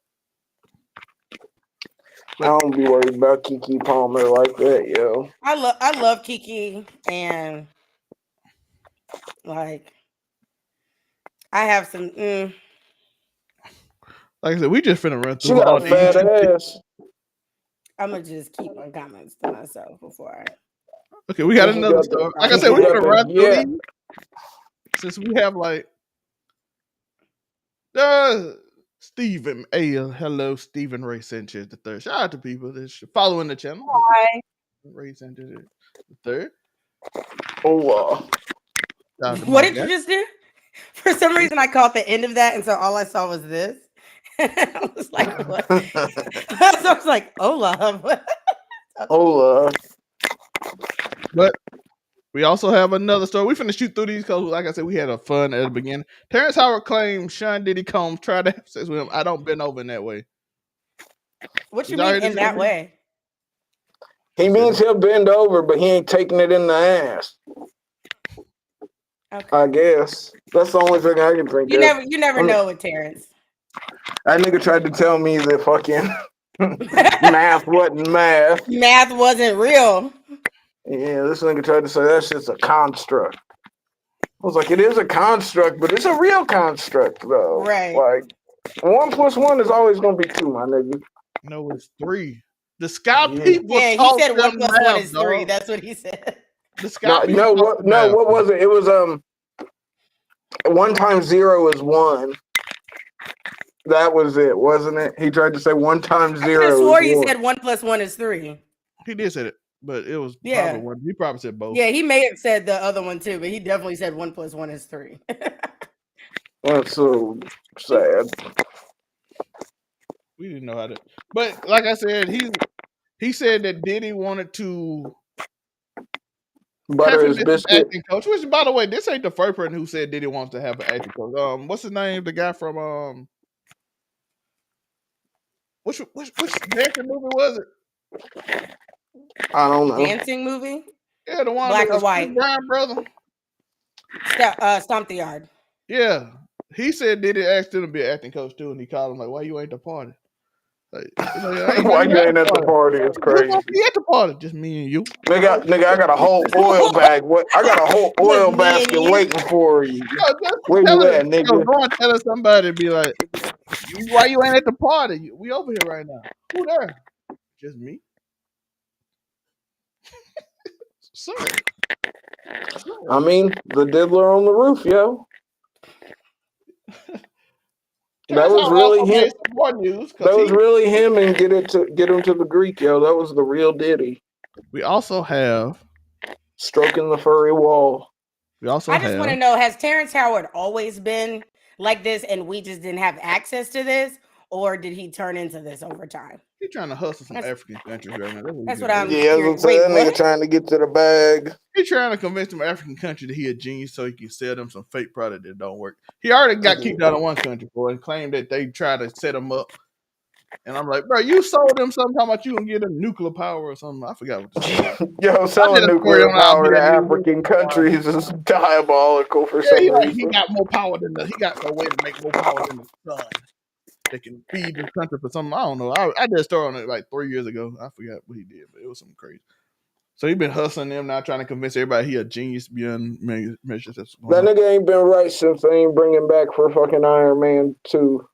I don't be worried about Keke Palmer like that, yo. I love Keke, and like I have some. Like I said, we just finna run through. She got a fat ass. I'm gonna just keep my comments to myself before I. Okay, we got another story. Like I said, we're gonna run through these since we have like Stephen A. Hello, Stephen Ray Sanchez III. Shout out to people that's following the channel. Hi, Ray Sanchez III. Oh, what did you just do? For some reason, I caught the end of that, and so all I saw was this. I was like, "What?" So I was like, "Hola." Hola. But we also have another story. We finna shoot through these because, like I said, we had a fun at the beginning. Terrence Howard claims Sean Diddy Combs tried to have sex with him. I don't bend over in that way. What you mean in that way? He means he'll bend over, but he ain't taking it in the ass. Okay. I guess that's the only thing I can think of. You never know with Terrence. That nigga tried to tell me that fucking math wasn't math. Math wasn't real. Yeah, this nigga tried to say that shit's a construct. I was like, it is a construct, but it's a real construct, though. Right. Like, 1 + 1 is always going to be 2, my nigga. No, it's 3. The Sky people. Yeah, he said 1 + 1 is 3. That's what he said. The Sky people. What was it? It was 1 × 0 is 1. That was it, wasn't it? He tried to say 1 × 0. I swore he said 1 + 1 is 3. He did say it, but it was probably one. He probably said both. Yeah, he may have said the other one too, but he definitely said 1 + 1 is 3. That's so sad. We didn't know how to. But like I said, he said that Diddy wanted to butter his biscuit. Acting coach. Which, by the way, this ain't the first person who said Diddy wants to have an acting coach. What's his name? The guy from which American movie was it? I don't know. Dancing movie? Yeah, the one Black that or was white? Chris Brown brother. Stomp the Yard. Yeah, he said Diddy asked him to be an acting coach too, and he called him like, "Why you ain't the party?" Like, I ain't Why even you at ain't the at the party. party? It's Who's crazy. gonna be at the party? Just me and you. Nigga, I got a whole oil bag. What? I got a whole oil Just me and basket you. waiting for you. Just Where tell you her, at, nigga? go and tell somebody, be like, "Why you ain't at the party? We over here right now. Who there? Just me, sir." I mean, the diddler on the roof, yo. That was really him. Made some more news That was really him, and get him to the Greek, yo. That was the real Diddy. We also have stroking the furry wall. We also I just want to know: has Terrence Howard always been like this, and we just didn't have access to this, or did he turn into this over time? He's trying to hustle some African countries right now. That's what I'm. Yeah, I'm saying that nigga trying to get to the bag. He's trying to convince some African country that he a genius so he can sell them some fake product that don't work. He already got kicked out of one country for it and claimed that they tried to set him up. And I'm like, bro, you sold them something talking about you gonna give them nuclear power or something. I forgot what the story. Yo, selling nuclear power to African countries is diabolical for some reason. He got more power than he got a way to make more power than the sun. They can feed the country for something. I don't know. I did a story on it like 3 years ago. I forgot what he did, but it was something crazy. So he been hustling them now, trying to convince everybody he a genius beyond measures. That nigga ain't been right since they ain't bringing back for fucking Iron Man 2.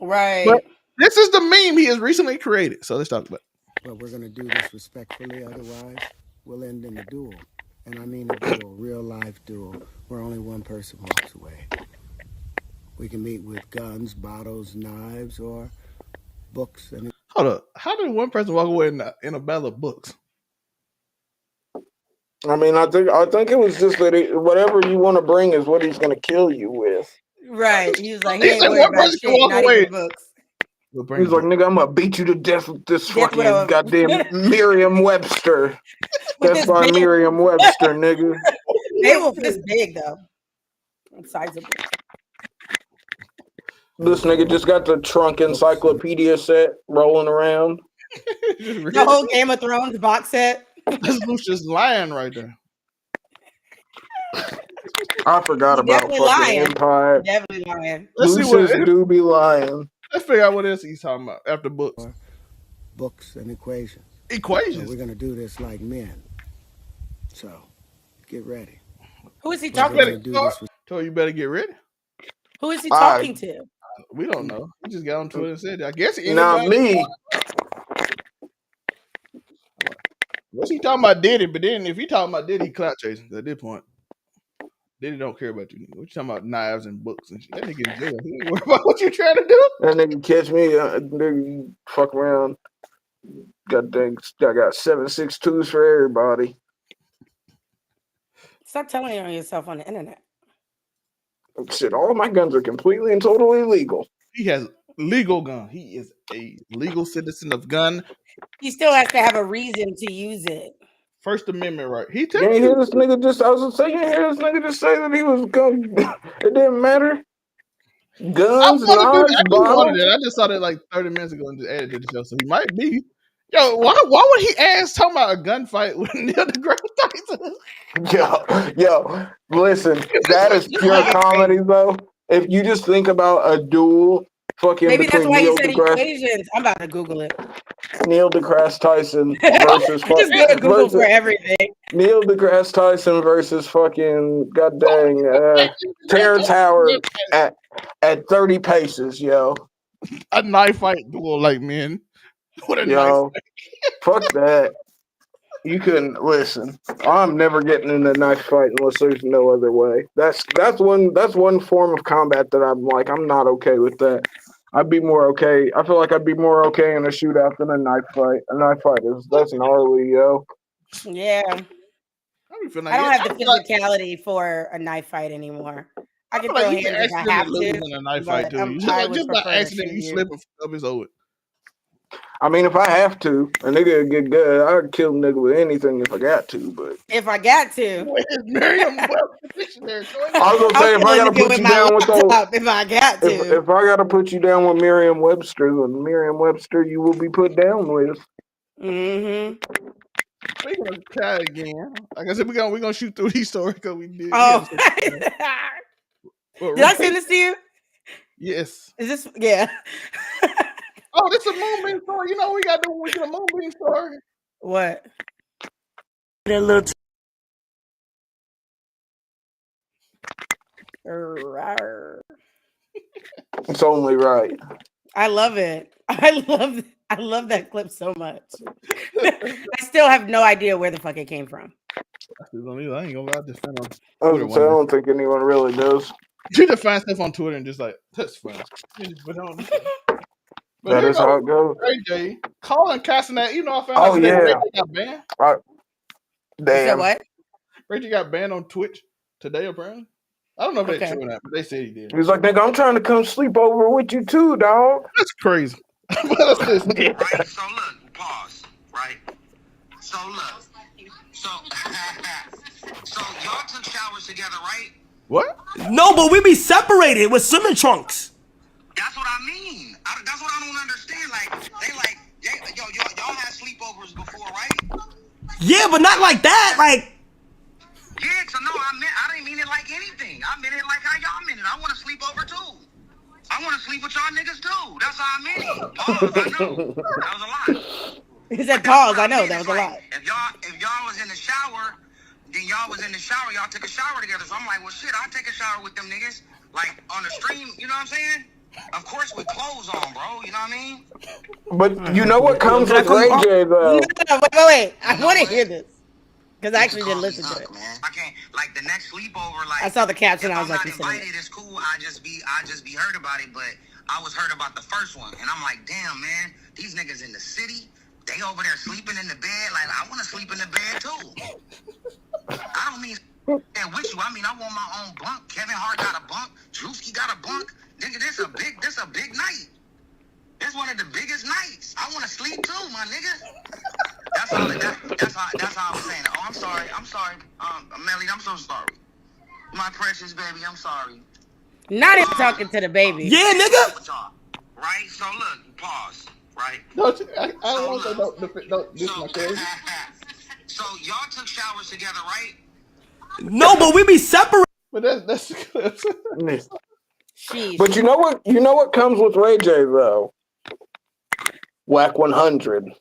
Right. But this is the meme he has recently created. So let's talk about it. But we're going to do this respectfully. Otherwise, we'll end in a duel. And I mean a duel, real life duel, where only one person walks away. We can meet with guns, bottles, knives, or books. And hold up. How did one person walk away in a battle of books? I mean, I think it was just that whatever you want to bring is what he's going to kill you with. Right. He was like, he ain't worried about shit, not even books. He's like, nigga, I'm going to beat you to death with this fucking goddamn Merriam-Webster. That's by Merriam-Webster, nigga. They will this big, though. It's sizable. This nigga just got the trunk encyclopedia set rolling around. The whole Game of Thrones box set. This Lucius lying right there. I forgot about fucking lying. Empire. Definitely lying. Lucius do be lying. Let's figure out what else he's talking about after books. Books and equations. Equations? So we're going to do this like men. So, get ready. Who is he talking to? Told you better get ready. Who is he talking to? We don't know. He just got on Twitter and said that. I guess not me. What's he talking about Diddy? But then if he talking about Diddy, he clout chasing at this point. Diddy don't care about you. What you talking about? Knives and books and shit. That nigga in jail. He ain't worried about what you trying to do. That nigga catch me, nigga, fuck around. I got 7.62s for everybody. Stop telling on yourself on the internet. Shit, all of my guns are completely and totally legal. He has legal gun. He is a legal citizen of gun. He still has to have a reason to use it. First Amendment right. He you ain't hear this nigga just. I was gonna say, you ain't hear this nigga just say that he was going. It didn't matter. Guns, knives, bottles. I just saw that like 30 minutes ago and just added to the show. So he might be. Yo, why would he ask talking about a gunfight with Neil deGrasse Tyson? Yo, listen, that is pure comedy though. If you just think about a duel, fucking maybe that's why Neil he said deGrasse, equations. I'm about to Google it. Neil deGrasse Tyson versus just go to Google for everything. Neil deGrasse Tyson versus fucking goddamn Terrence Howard at 30 paces, yo. A knife fight duel, like, man. What a yo, fuck that. You couldn't listen. I'm never getting in a knife fight unless there's no other way. That's one form of combat that I'm like, I'm not okay with that. I'd be more okay. I feel like I'd be more okay in a shootout than a knife fight. A knife fight that's gnarly, yo. Yeah. I don't have the physicality for a knife fight anymore. I can throw hands if I have to. In a knife fight too. Just by accident, you slip up his over. I mean, if I have to, a nigga get good, I'd kill a nigga with anything if I got to. But if I got to, I was gonna say if I gotta put you down with those, if I got to, if I gotta put you down with Merriam-Webster, then Merriam-Webster you will be put down with. Mm-hmm. Speaking of Kai again, like I said, we're gonna shoot through these stories because we did. Oh. But Did I send this to you? Yes. Is this? Yeah. Oh, this is a Moonbeam story. You know we got to do when we get a Moonbeam story. What? That little It's only right. I love it. I love that clip so much. I still have no idea where the fuck it came from. I ain't gonna lie. I just found on I Twitter. was gonna say, I don't think anyone really does. You just find stuff on Twitter and just like that's funny. But That is how it goes. AJ, Colin Kai Cenat, you know I found Oh, out today yeah. Ray J got banned. You said Damn. what? Ray J got banned on Twitch today, apparently. I don't know if that's Okay. true or not, but they said he did. He was like, nigga, I'm trying to come sleep over with you too, dog. That's crazy. But let's listen. Right? So look, pause. Right? So look. So so y'all took showers together, right? What? No, but we be separated with swimming trunks. That's what I mean. That's what I don't understand. Like, they like, y'all had sleepovers before, right? Yeah, but not like that. Like, Yeah, so no, I didn't mean it like anything. I meant it like how y'all meant it. I want to sleep over too. I want to sleep with y'all niggas too. That's how I meant it. Pause. I know. That was a lot. He said pause. I know that was a lot. If y'all was in the shower, then y'all was in the shower. Y'all took a shower together. So I'm like, well, shit, I'll take a shower with them niggas. Like on the stream, you know what I'm saying? Of course, with clothes on, bro. You know what I mean? But you know what comes with Ray J, though? No, wait. I want to hear this because I actually didn't listen to it. Man. I can't like the next sleepover. Like I saw the caption. I was like, I'm not invited. It's cool. I just be heard about it. But I was heard about the first one, and I'm like, damn, man, these niggas in the city. They over there sleeping in the bed. Like, I want to sleep in the bed, too. I don't mean with you. I mean, I want my own bunk. Kevin Hart got a bunk. Drewski got a bunk. Nigga, this a big night. This one of the biggest nights. I want to sleep, too, my nigga. That's how I was saying it. Oh, I'm sorry. Melly, I'm so sorry. My precious baby, I'm sorry. Not even talking to the baby. yeah, nigga. Right? So, look, pause. Right? I don't want to say don't diss my cousin. So y'all took showers together, right? No, but we be separated. But that's the clips. Sheesh. But you know what comes with Ray J, though? Whack 100.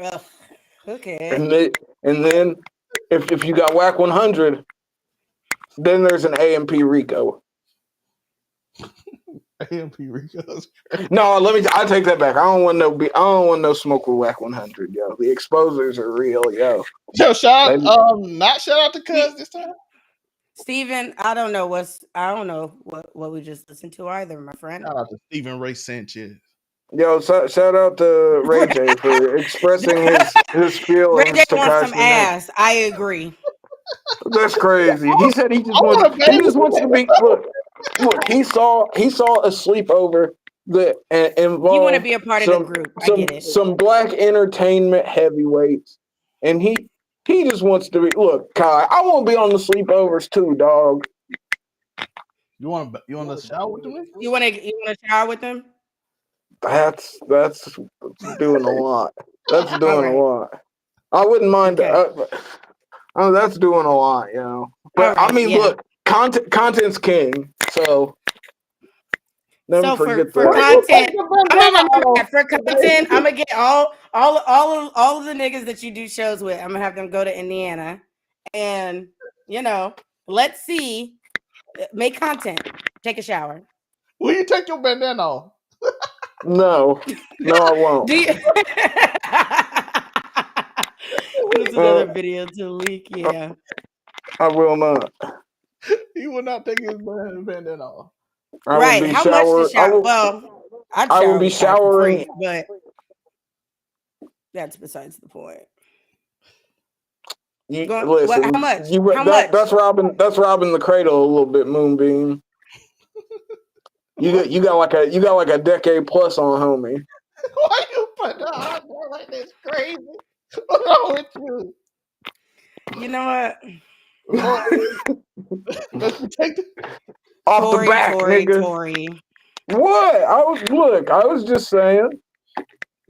Ugh. Okay. And then if you got Whack 100, then there's an AMP Rico. AMP Rico's. No, I take that back. I don't want no smoke with Whack 100, yo. The exposers are real, yo. Yo, not shout out to Cuz this time. Steven, I don't know what we just listened to either, my friend. Shout out to Stephen Ray Sanchez. Yo, shout out to Ray J for expressing his feelings. Ray J to wants some Kai Cenat. ass. I agree. That's crazy. He said he just wants to be. Look. He saw a sleepover that involved. You want to be a part of the group? I get it. Some black entertainment heavyweights, and he just wants to be. Look, Kai, I want to be on the sleepovers too, dog. You want to shower with them? You want to shower with them? That's doing a lot. That's doing a lot. I wouldn't mind. Okay. That's doing a lot, you know. But right, I mean, look, content's king. So never forget for content. For content, I'm gonna get all of the niggas that you do shows with. I'm gonna have them go to Indiana, and let's see, make content. Take a shower. Will you take your bandana off? No, I won't. Do you? There's another video to leak. Yeah, I will not. He will not take his bandana off. Right? How much to shower? I will be showering, but that's besides the point. Listen, how much? How much? That's robbing the cradle a little bit, Moonbeam. You got like a decade plus on, homie. Why you put that out there like this? Crazy. What's wrong with you? You know what? Off the back, nigga. Tory. What? I was just saying.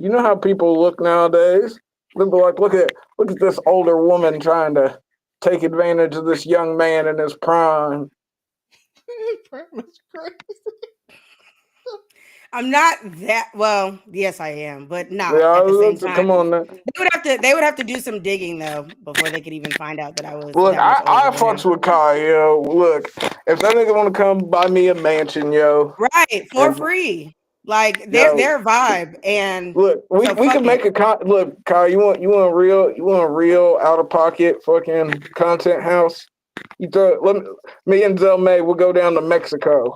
You know how people look nowadays. They'll be like, look at this older woman trying to take advantage of this young man in his prime. I'm not that well. Yes, I am, but not Yeah, at the same time. come on now. They would have to do some digging though before they could even find out that I was Look, that much I older than fucks him. with Kai, yo. Look, if that nigga want to come buy me a mansion, yo, Right, for and, free. Like yo, their vibe, and look, we so can make look, Kai. You want a real out of pocket fucking content house? You throw me and Zelmae will go down to Mexico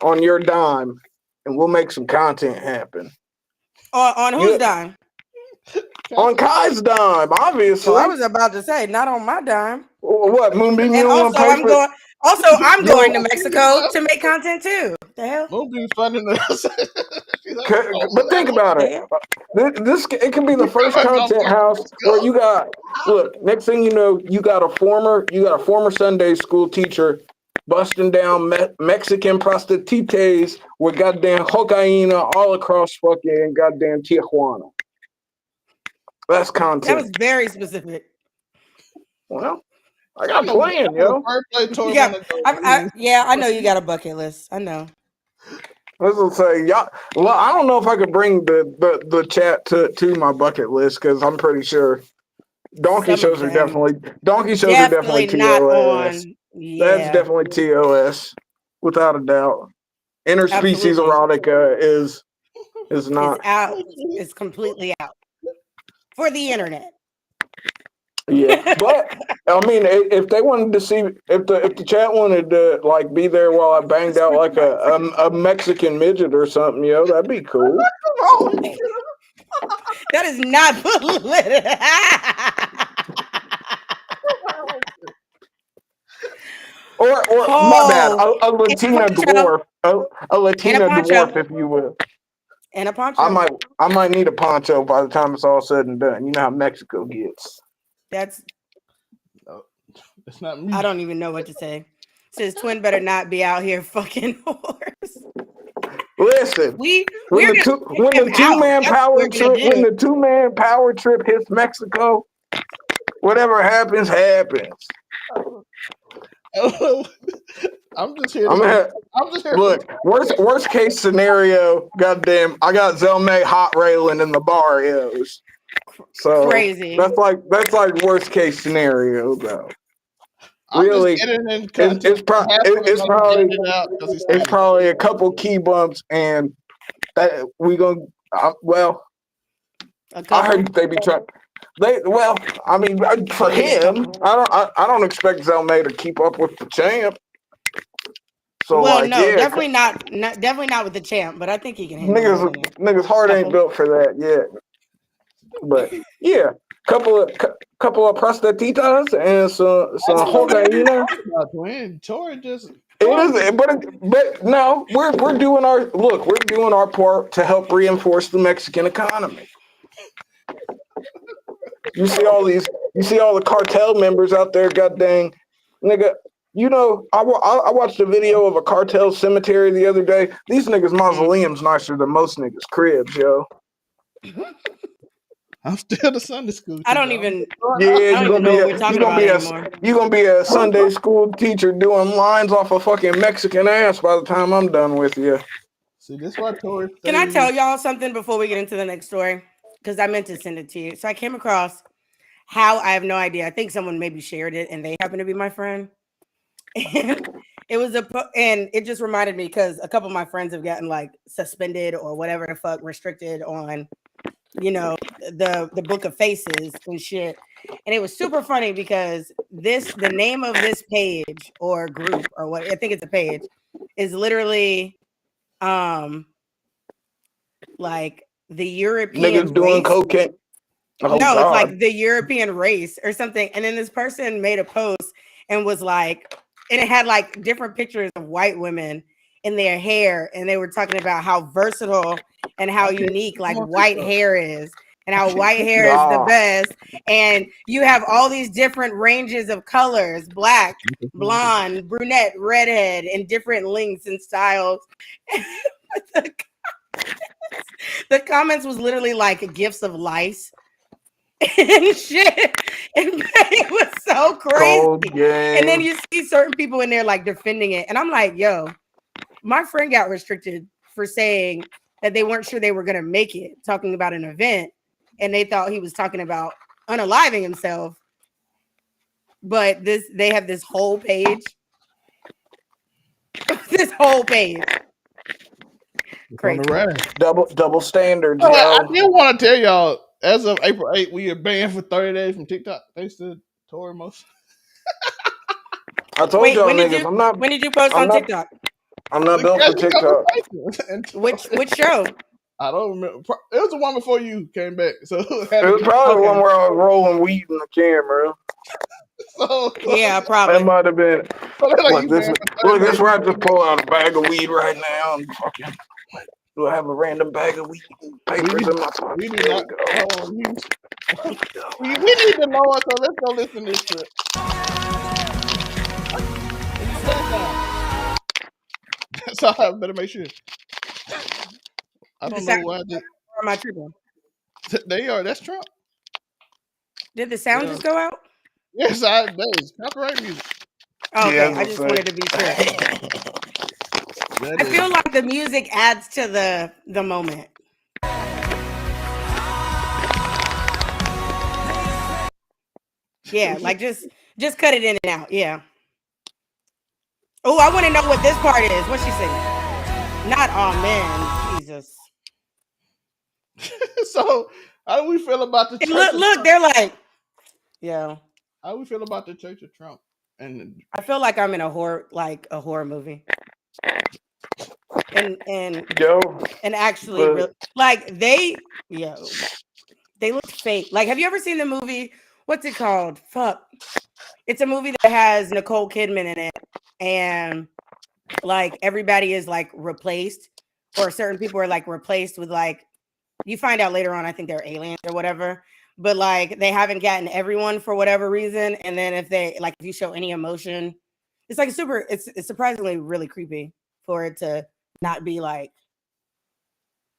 on your dime, and we'll make some content happen. On whose dime? On Kai's dime, obviously. Oh, I was about to say, not on my dime. What, Moonbeam? And also, I'm going to Mexico to make content too. The hell? Moonbeam's funding us. But think about it. It can be the first content house where you got. Look, next thing you know, you got a former Sunday school teacher busting down Mexican prostitutes with goddamn cocaina all across fucking goddamn Tijuana. That's content. That was very specific. Well, I got a plan, yo. Yeah, I know you got a bucket list. I know. I was gonna say, y'all. Well, I don't know if I could bring the chat to my bucket list because I'm pretty sure donkey shows are definitely not TOS. on. Yeah. That's definitely TOS, without a doubt. Interspecies erotica is not. It's out. It's completely out for the internet. Yeah, but I mean, if they wanted to see, if the chat wanted to like be there while I banged out like a Mexican midget or something, yo, that'd be cool. That is not political. Or my bad, a Latina dwarf, a Latina dwarf, if you will. And a poncho. I might need a poncho by the time it's all said and done. You know how Mexico gets. It's not me. I don't even know what to say. Says twin better not be out here fucking horse. Listen, when the two man power trip hits Mexico, whatever happens. I'm just here. Look, worst case scenario. Goddamn, I got Zelmae hot railing in the barrios. So crazy. That's like worst case scenario though. Really, it's probably a couple key bumps, and that we gonna. I heard they be trying. I mean, for him, I don't expect Zelmae to keep up with the champ. So definitely not with the champ, but I think he can handle it. Niggas heart ain't built for that yet. But yeah, couple of prostatitas and some cocaina. Tori just but no, we're doing our part to help reinforce the Mexican economy. You see all the cartel members out there, goddamn, nigga. You know, I watched a video of a cartel cemetery the other day. These niggas' mausoleum's nicer than most niggas' cribs, yo. I'm still the Sunday school. I don't even. Yeah, you're gonna be a Sunday school teacher doing lines off a fucking Mexican ass by the time I'm done with you. See, this is why Tori. Can I tell y'all something before we get into the next story? Because I meant to send it to you. So I came across how I have no idea. I think someone maybe shared it, and they happen to be my friend. And it just reminded me because a couple of my friends have gotten like suspended or whatever the fuck, restricted on, you know, the Book of Faces and shit. And it was super funny because the name of this page or group or what I think it's a page is literally like the European niggas doing cocaine. Oh, no, God. It's like the European race or something. And then this person made a post and was like, and it had like different pictures of white women in their hair. And they were talking about how versatile and how unique like white hair is and how white hair is the best. And you have all these different ranges of colors, black, blonde, brunette, redhead, and different lengths and styles. The comments was literally like gifts of lice and shit. And it was so Cold crazy. game. And then you see certain people in there like defending it. And I'm like, yo, my friend got restricted for saying that they weren't sure they were going to make it, talking about an event. And they thought he was talking about unaliving himself. But they have this whole page. This whole page. Crazy. Double standards, Oh, yo. I did want to tell y'all, as of April 8th, we are banned for 30 days from TikTok thanks to Tory Motion. I told y'all niggas, when did you post on TikTok? I'm not built for TikTok. Which show? I don't remember. It was the one before you came back. So it was probably the one where I was rolling weed in the camera. So, yeah, probably. That might have been. Look, this is where I just pull out a bag of weed right now and fucking. Do I have a random bag of weed papers in my pocket? We do not. We need to know it, so let's go listen to this shit. So I better make sure. I don't know why. Am I tripping? They are. That's Trump. Did the sound just go out? Yes, that is copyright music. Okay, yeah, I just wanted to be sure. I feel like the music adds to the moment. Yeah, like just cut it in and out. Yeah. Oh, I want to know what this part is. What's she saying? Not man, Jesus. So, how do we feel about the church? Look, they're like, yeah. How do we feel about the Church of Trump? And I feel like I'm in a horror movie. And actually, like they look fake. Like, have you ever seen the movie? What's it called? Fuck. It's a movie that has Nicole Kidman in it, and like everybody is like replaced, or certain people are like replaced with like. You find out later on, I think they're aliens or whatever, but like they haven't gotten everyone for whatever reason. And then if you show any emotion, it's like it's surprisingly really creepy for it to not be like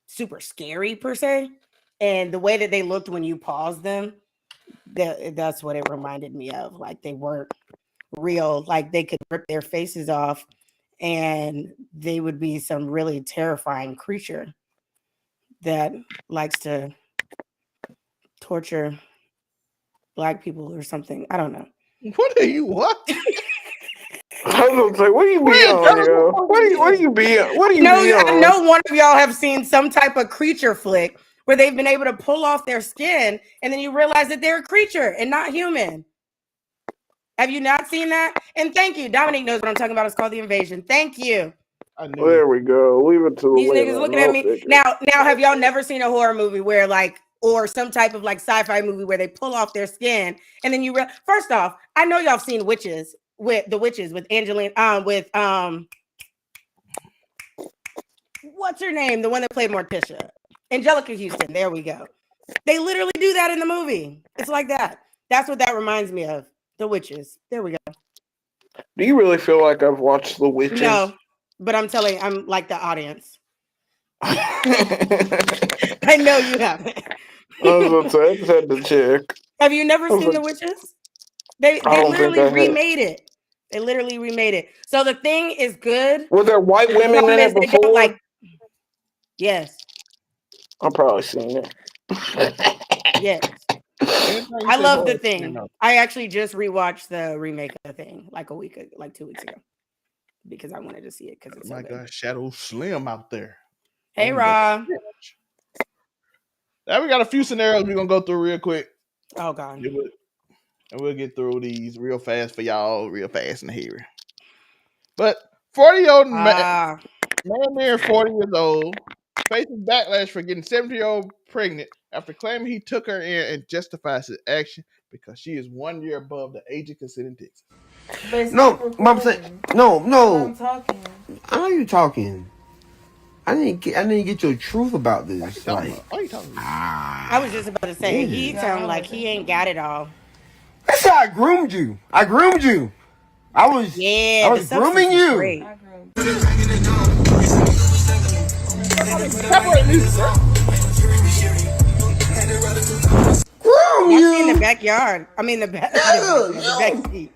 super scary per se. And the way that they looked when you paused them, that's what it reminded me of. Like they weren't real, like they could rip their faces off and they would be some really terrifying creature that likes to torture Black people or something. I don't know. What are you? What? I was gonna say, what do you be on, yo? What do you be on? I know one of y'all have seen some type of creature flick where they've been able to pull off their skin and then you realize that they're a creature and not human. Have you not seen that? And thank you. Dominique knows what I'm talking about. It's called The Invasion. Thank you. There we go. Leave it to these niggas looking at me. Now, have y'all never seen a horror movie where or some type of like sci-fi movie where they pull off their skin and then first off, I know y'all have seen Witches with Angelina, what's her name? The one that played Morticia. Angelica Houston. There we go. They literally do that in the movie. It's like that. That's what that reminds me of. The Witches. There we go. Do you really feel like I've watched The Witches? No. But I'm like the audience. I know you haven't. I was gonna say, I just had to check. Have you never seen The Witches? They literally remade it. They literally remade it. So the thing is good. Were there white women in it before? Yes. I've probably seen it. Yes. I love The Thing. I actually just rewatched the remake of The Thing like 2 weeks ago. Because I wanted to see it because it's my God, Shadow Slim out there. Hey, Rob. Now we got a few scenarios we're gonna go through real quick. Oh God. And we'll get through these real fast for y'all, real fast and here. But 40-year-old man near 40 years old faces backlash for getting 70-year-old pregnant after claiming he took her in and justifies his action because she is 1 year above the age of consent in Texas. No, I'm saying no. I'm talking. I know you talking. I didn't get your truth about this. Why are you talking about? I was just about to say he sounds like he ain't got it all. That's how I groomed you. I was grooming you. Separate music, bro. Screw That's in the you. backyard. I mean, the back seat.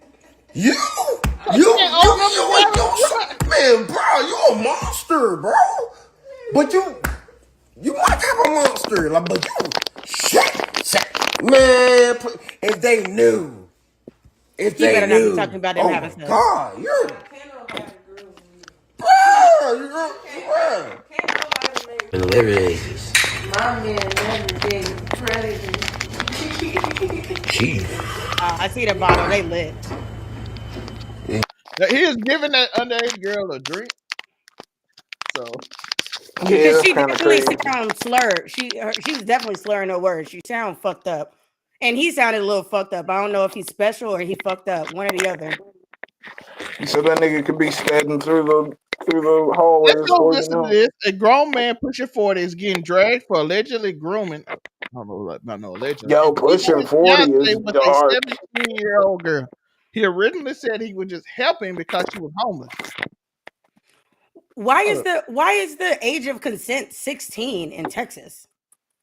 You, can't open up the driver's man, bro, you a monster, bro. But you might have a monster, like, but you, shit, man. If they knew, He better not be talking about them oh having my sex. God, you're, bro. Hilarious. My man never been crazy. I see the bottle. They lit. He is giving that underage girl a drink. So Yeah, Because that's she kind of definitely crazy. sounds slurred. She was definitely slurring her words. She sounded fucked up. And he sounded a little fucked up. I don't know if he's special or he fucked up. One or the other. So that nigga could be standing through the hallways let's go before you listen to know. this. A grown man pushing 40 is getting dragged for allegedly grooming. I don't know, not no allegedly. Yo, And cheating pushing his 40 is fiance with a dark. 17-year-old girl. He originally said he would just help him because she was homeless. Why is the age of consent 16 in Texas?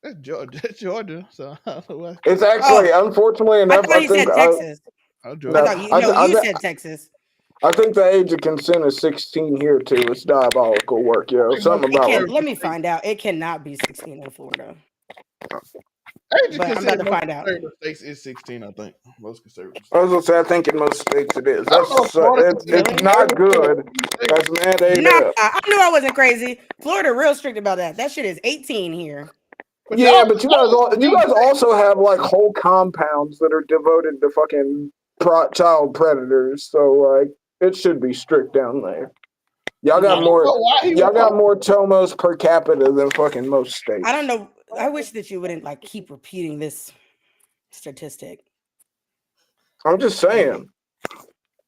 That's Georgia. That's Georgia. So I don't know why. It's actually, unfortunately I enough, thought he said Texas. Oh, I Georgia. thought you said Texas. I think the age of consent is 16 here too. It's diabolical work, yo. Something about Let me find out. It cannot be 16 in Florida. Age of But I'm consent about in to most find out. conservative states is 16, I think. Most conservative states. I was gonna say, I think in most states it is. I don't know if Florida It's not good. That's mandated. Nah, I knew I wasn't crazy. Florida real strict about that. That shit is 18 here. Yeah, but you guys also have like whole compounds that are devoted to fucking child predators. So like, it should be strict down there. Y'all got more Tomos per capita than fucking most states. I don't know. I wish that you wouldn't like keep repeating this statistic. I'm just saying.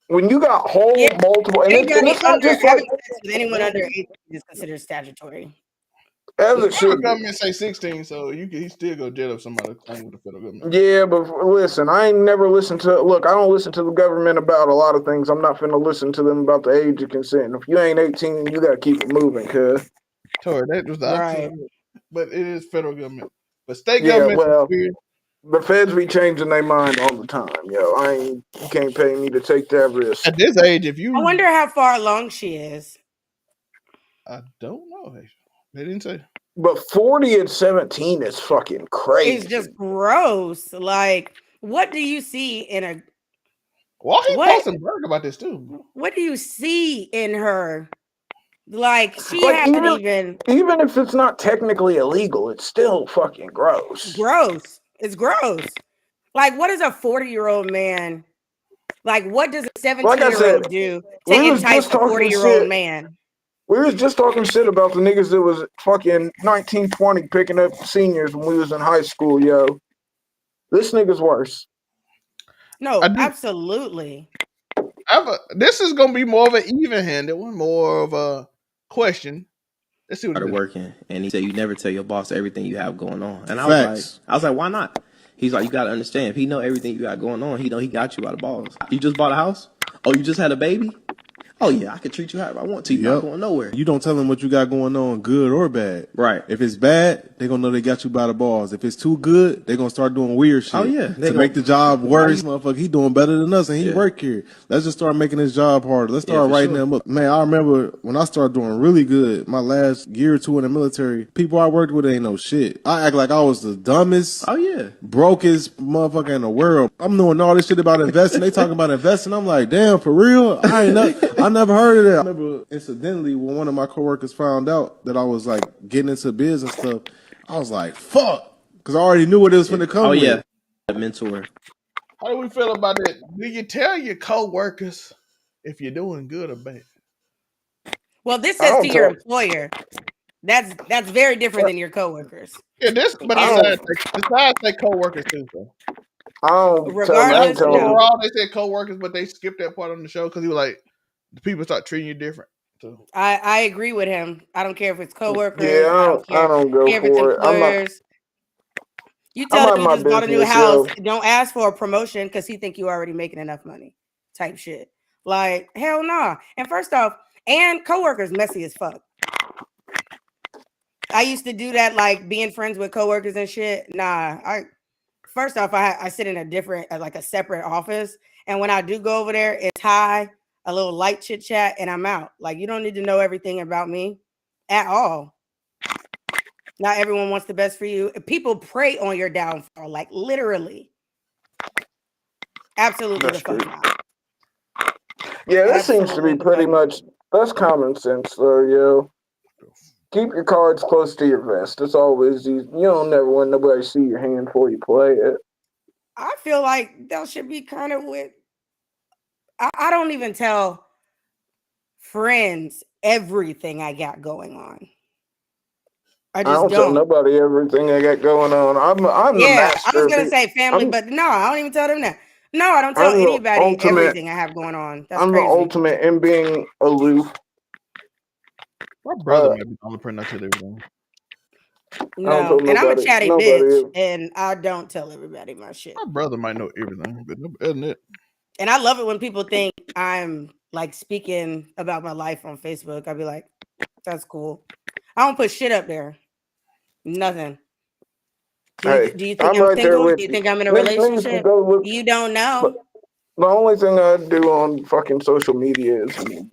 When you got multiple, and it's not just having like sex with anyone under 18 is considered statutory. As the it federal should government say 16, so he still go jail if somebody claim with the federal government. Yeah, but listen, I ain't never listened to. Look, I don't listen to the government about a lot of things. I'm not finna listen to them about the age of consent. If you ain't 18, you gotta keep it moving, cuz. Tori, that was the opposite. Right. But it is federal government. But state Yeah, government. well, the feds be changing their mind all the time, yo. You can't pay me to take that risk. At this age, if you, I wonder how far along she is. I don't know. They didn't say. But 40 and 17 is fucking crazy. It's just gross. Like, what do you see in a? Why he posting brag about this too? What do you see in her? Like she hasn't even if it's not technically illegal, it's still fucking gross. Gross. It's gross. Like, what does a 40-year-old man? Like, what does a 17-year-old do to entice a 40-year-old man? We was just talking shit about the niggas that was fucking 19, 20 picking up seniors when we was in high school, yo. This nigga's worse. No, absolutely. This is gonna be more of an even-handed one, more of a question. Let's see what started working, and he said you never tell your boss everything you have going on. And I was like, why not? He's like, you gotta understand, if he know everything you got going on, he know he got you by the balls. You just bought a house? Oh, you just had a baby? Oh yeah, I can treat you however I want to. You're not going nowhere. You don't tell them what you got going on, good or bad. Right. If it's bad, they're gonna know they got you by the balls. If it's too good, they're gonna start doing weird shit. Oh yeah. To make the job worse. Motherfucker, he doing better than us and he work here. Let's just start making his job harder. Let's start writing them up. Man, I remember when I started doing really good, my last year or two in the military, people I worked with ain't no shit. I act like I was the dumbest, brokest motherfucker in the world. I'm doing all this shit about investing. They talking about investing. I'm like, damn, for real? I never heard of that. I remember incidentally when one of my coworkers found out that I was like getting into biz and stuff, I was like, fuck, because I already knew what it was going to come with. Yeah, a mentor. How do we feel about it? Do you tell your co-workers if you're doing good or bad? Well, this says to your employer. That's very different than your coworkers. Yeah, besides their co-workers too. So. Regardless, overall, they said co-workers, but they skipped that part on the show because he was like, the people start treating you different. So. I agree with him. I don't care if it's coworkers. Yeah, I don't go for it. You tell him you just bought a new house. Don't ask for a promotion because he think you already making enough money. Type shit. Like hell nah. And first off, and coworkers messy as fuck. I used to do that, like being friends with coworkers and shit. Nah, first off, I sit in a different, like a separate office, and when I do go over there, it's hi, a little light chit chat, and I'm out. Like, you don't need to know everything about me at all. Not everyone wants the best for you. People prey on your downfall, like literally. Absolutely. That's the fuck true. not. Yeah, that seems to be pretty much, that's common sense though, yo. Keep your cards close to your vest. It's always easy. You don't never want nobody to see your hand before you play it. I feel like that should be kind of with. I don't even tell friends everything I got going on. I just don't tell nobody everything I got going on. I'm the master. I was gonna say family, but no, I don't even tell them that. No, I don't tell anybody everything I have going on. That's crazy. I'm the ultimate in being aloof. My brother might be the only person I tell everything. No, and I'm a chatty bitch, and I don't tell everybody my shit. My brother might know everything, but isn't it? And I love it when people think I'm like speaking about my life on Facebook. I'd be like, that's cool. I don't put shit up there. Nothing. Do you think I'm single? Do you think I'm in a relationship? You don't know. The only thing I do on fucking social media is memes.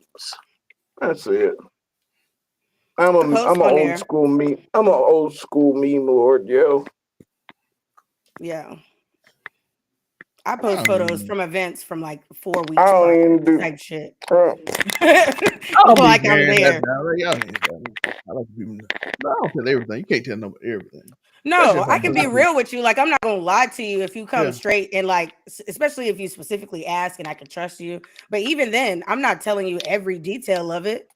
That's it. I'm an old school meme. I'm an old school meme lord, yo. Yeah. I post photos from events from like 4 weeks I don't even do type shit. Like I'm there. I don't tell everything. You can't tell nobody everything. No, I can be real with you. Like, I'm not gonna lie to you if you come straight and like, especially if you specifically ask and I can trust you. But even then, I'm not telling you every detail of it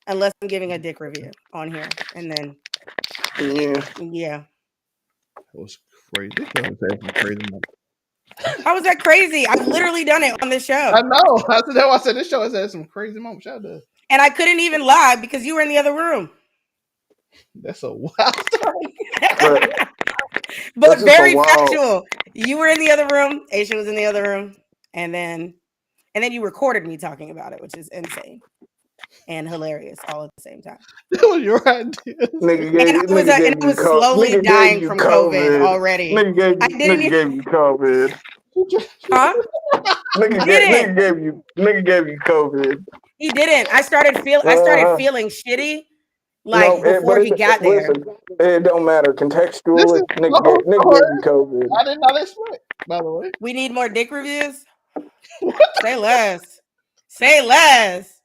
unless I'm giving a dick review on here. And then yeah. That was crazy. Crazy. How was that crazy? I've literally done it on this show. I know. That's why I said this show has had some crazy moments. And I couldn't even lie because you were in the other room. That's a wild story. But very factual. You were in the other room. Aisha was in the other room. And then you recorded me talking about it, which is insane and hilarious all at the same time. That was your idea. I was slowly dying from COVID already. Nigga gave you COVID. Huh? Nigga gave you COVID. He didn't. I started feeling shitty. Like before he got there. It don't matter. Contextually, nigga gave you COVID. I did not expect, by the way. We need more dick reviews. Say less. Say less.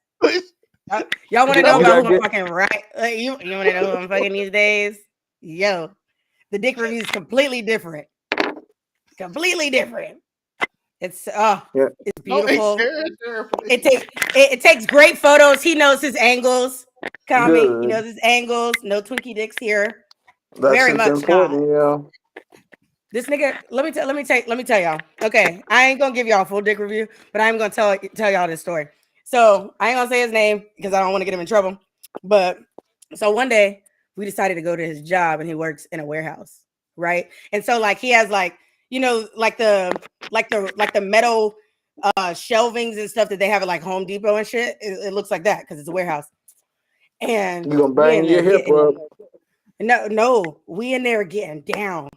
Y'all want to know about who I'm fucking right? You want to know who I'm fucking these days? Yo, the dick review is completely different. Completely different. It's it's beautiful. It takes great photos. He knows his angles. Kami, he knows his angles. No Twinkie dicks here. That's very much important, not. Yeah. This nigga, let me tell y'all. Okay, I ain't gonna give y'all a full dick review, but I'm gonna tell y'all this story. So I ain't gonna say his name because I don't want to get him in trouble. But so one day we decided to go to his job, and he works in a warehouse, right? And so like he has like, you know, like the metal shelvings and stuff that they have at like Home Depot and shit. It looks like that because it's a warehouse. And you gonna bang your hip up? No, we in there getting down,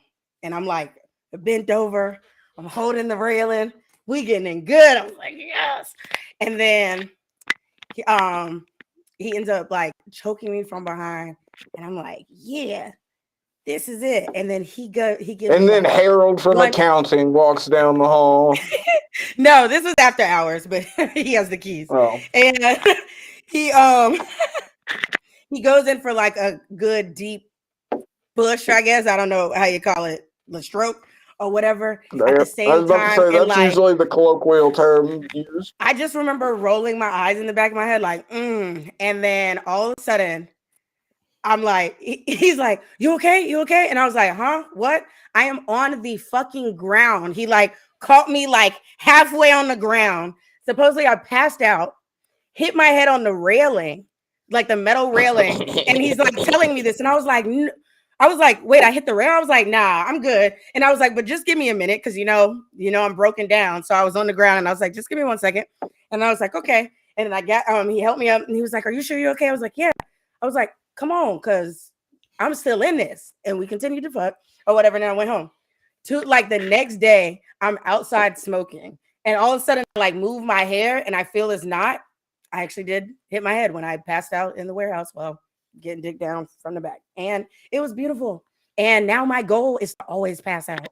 and I'm like bent over. I'm holding the railing. We getting in good. I was like, yes. And then he ends up like choking me from behind, and I'm like, yeah, this is it. And then he gives. And then Harold from accounting walks down the hall. No, this was after hours, but he has the keys. Oh. And he goes in for like a good deep push, I guess. I don't know how you call it, the stroke or whatever. At the same time, I was about to say that's usually the colloquial term used. I just remember rolling my eyes in the back of my head, like, and then all of a sudden, I'm like, he's like, you okay? You okay? And I was like, huh? What? I am on the fucking ground. He like caught me like halfway on the ground. Supposedly I passed out, hit my head on the railing, like the metal railing. And he's like telling me this. And I was like, wait, I hit the rail. I was like, nah, I'm good. And I was like, but just give me a minute. Cause you know, I'm broken down. So I was on the ground and I was like, just give me 1 second. And I was like, okay. And then I got, he helped me up and he was like, are you sure you're okay? I was like, yeah. I was like, come on, because I'm still in this. And we continued to fuck or whatever. And then I went home. Like the next day, I'm outside smoking. And all of a sudden, I like move my hair and I feel it's not. I actually did hit my head when I passed out in the warehouse while getting dick down from the back. And it was beautiful. And now my goal is to always pass out.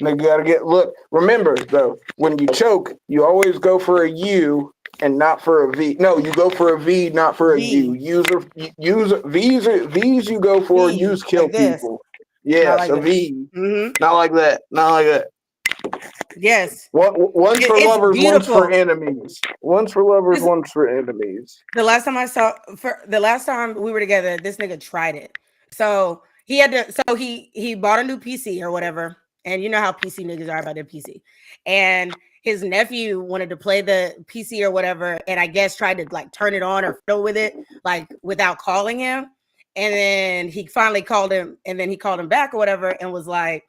They gotta remember though, when you choke, you always go for a U and not for a V. No, you go for a V, not for a U. Use V's you go for, V, use kill like this. people. Yes, like a V. Mm-hmm. Not like that. Not like that. Yes. One's for lovers, beautiful. one's for enemies. One's for lovers, one's for enemies. The last time we were together, this nigga tried it. So he had to. So he bought a new PC or whatever, and you know how PC niggas are about their PC. And his nephew wanted to play the PC or whatever, and I guess tried to like turn it on or fiddle with it, like without calling him. And then he finally called him, and then he called him back or whatever, and was like,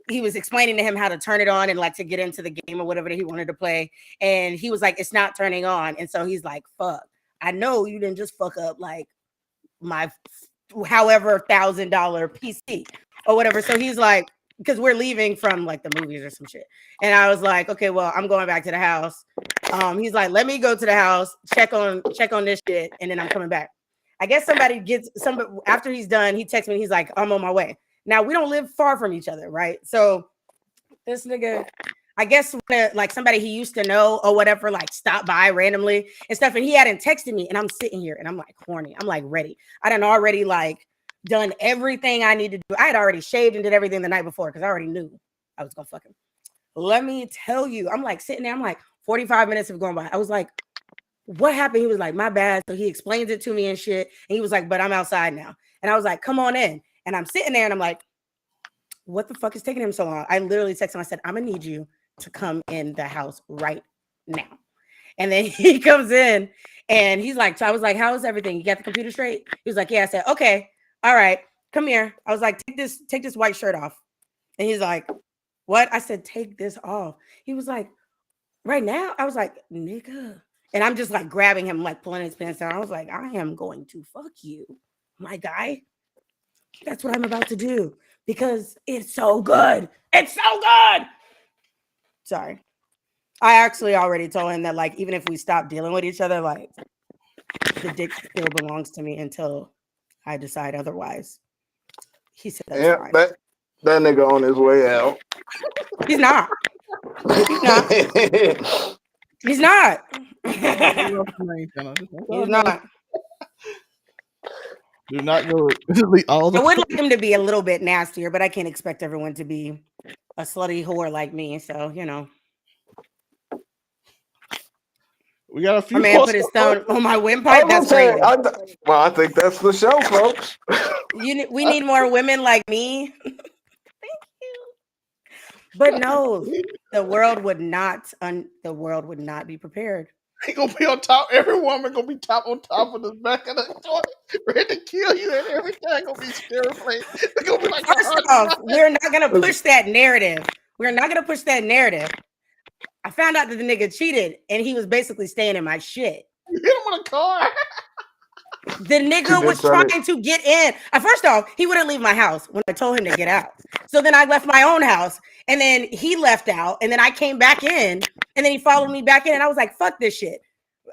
he was explaining to him how to turn it on and like to get into the game or whatever that he wanted to play. And he was like, it's not turning on. And so he's like, fuck, I know you didn't just fuck up like my however $1,000 PC or whatever. So he's like, because we're leaving from like the movies or some shit. And I was like, okay, well, I'm going back to the house. He's like, let me go to the house, check on this shit, and then I'm coming back. I guess somebody after he's done, he texts me, he's like, I'm on my way. Now we don't live far from each other, right? So this nigga, I guess like somebody he used to know or whatever, like stopped by randomly and stuff. And he hadn't texted me, and I'm sitting here and I'm like horny. I'm like ready. I done already like done everything I need to do. I had already shaved and did everything the night before because I already knew I was gonna fuck him. Let me tell you, I'm like sitting there, I'm like 45 minutes have gone by. I was like, what happened? He was like, my bad. So he explains it to me and shit. And he was like, but I'm outside now. And I was like, come on in. And I'm sitting there and I'm like, what the fuck is taking him so long? I literally texted him. I said, I'm gonna need you to come in the house right now. And then he comes in and he's like, so I was like, how is everything? You got the computer straight? He was like, yeah. I said, okay, all right, come here. I was like, take this white shirt off. And he's like, what? I said, take this off. He was like, right now? I was like, nigga. And I'm just like grabbing him, like pulling his pants down. I was like, I am going to fuck you, my guy. That's what I'm about to do because it's so good. It's so good. Sorry. I actually already told him that, like, even if we stop dealing with each other, like, the dick still belongs to me until I decide otherwise. He said that's fine. That nigga on his way out. He's not. He's not. He's not. He's not. Do not go. I would like him to be a little bit nastier, but I can't expect everyone to be a slutty whore like me. So, you know. We got a few. My man put his thumb on my windpipe. That's crazy. Well, I think that's the show, folks. We need more women like me. Thank you. But no, the world would not be prepared. He gonna be on top. Every woman gonna be on top of the back of the toilet, ready to kill you, and everything gonna be scary place. They're gonna be like, first off, we're not gonna push that narrative. We're not gonna push that narrative. I found out that the nigga cheated, and he was basically staying in my shit. You hit him with a car. The nigga was trying to get in. First off, he wouldn't leave my house when I told him to get out. So then I left my own house, and then he left out, and then I came back in, and then he followed me back in, and I was like, "Fuck this shit."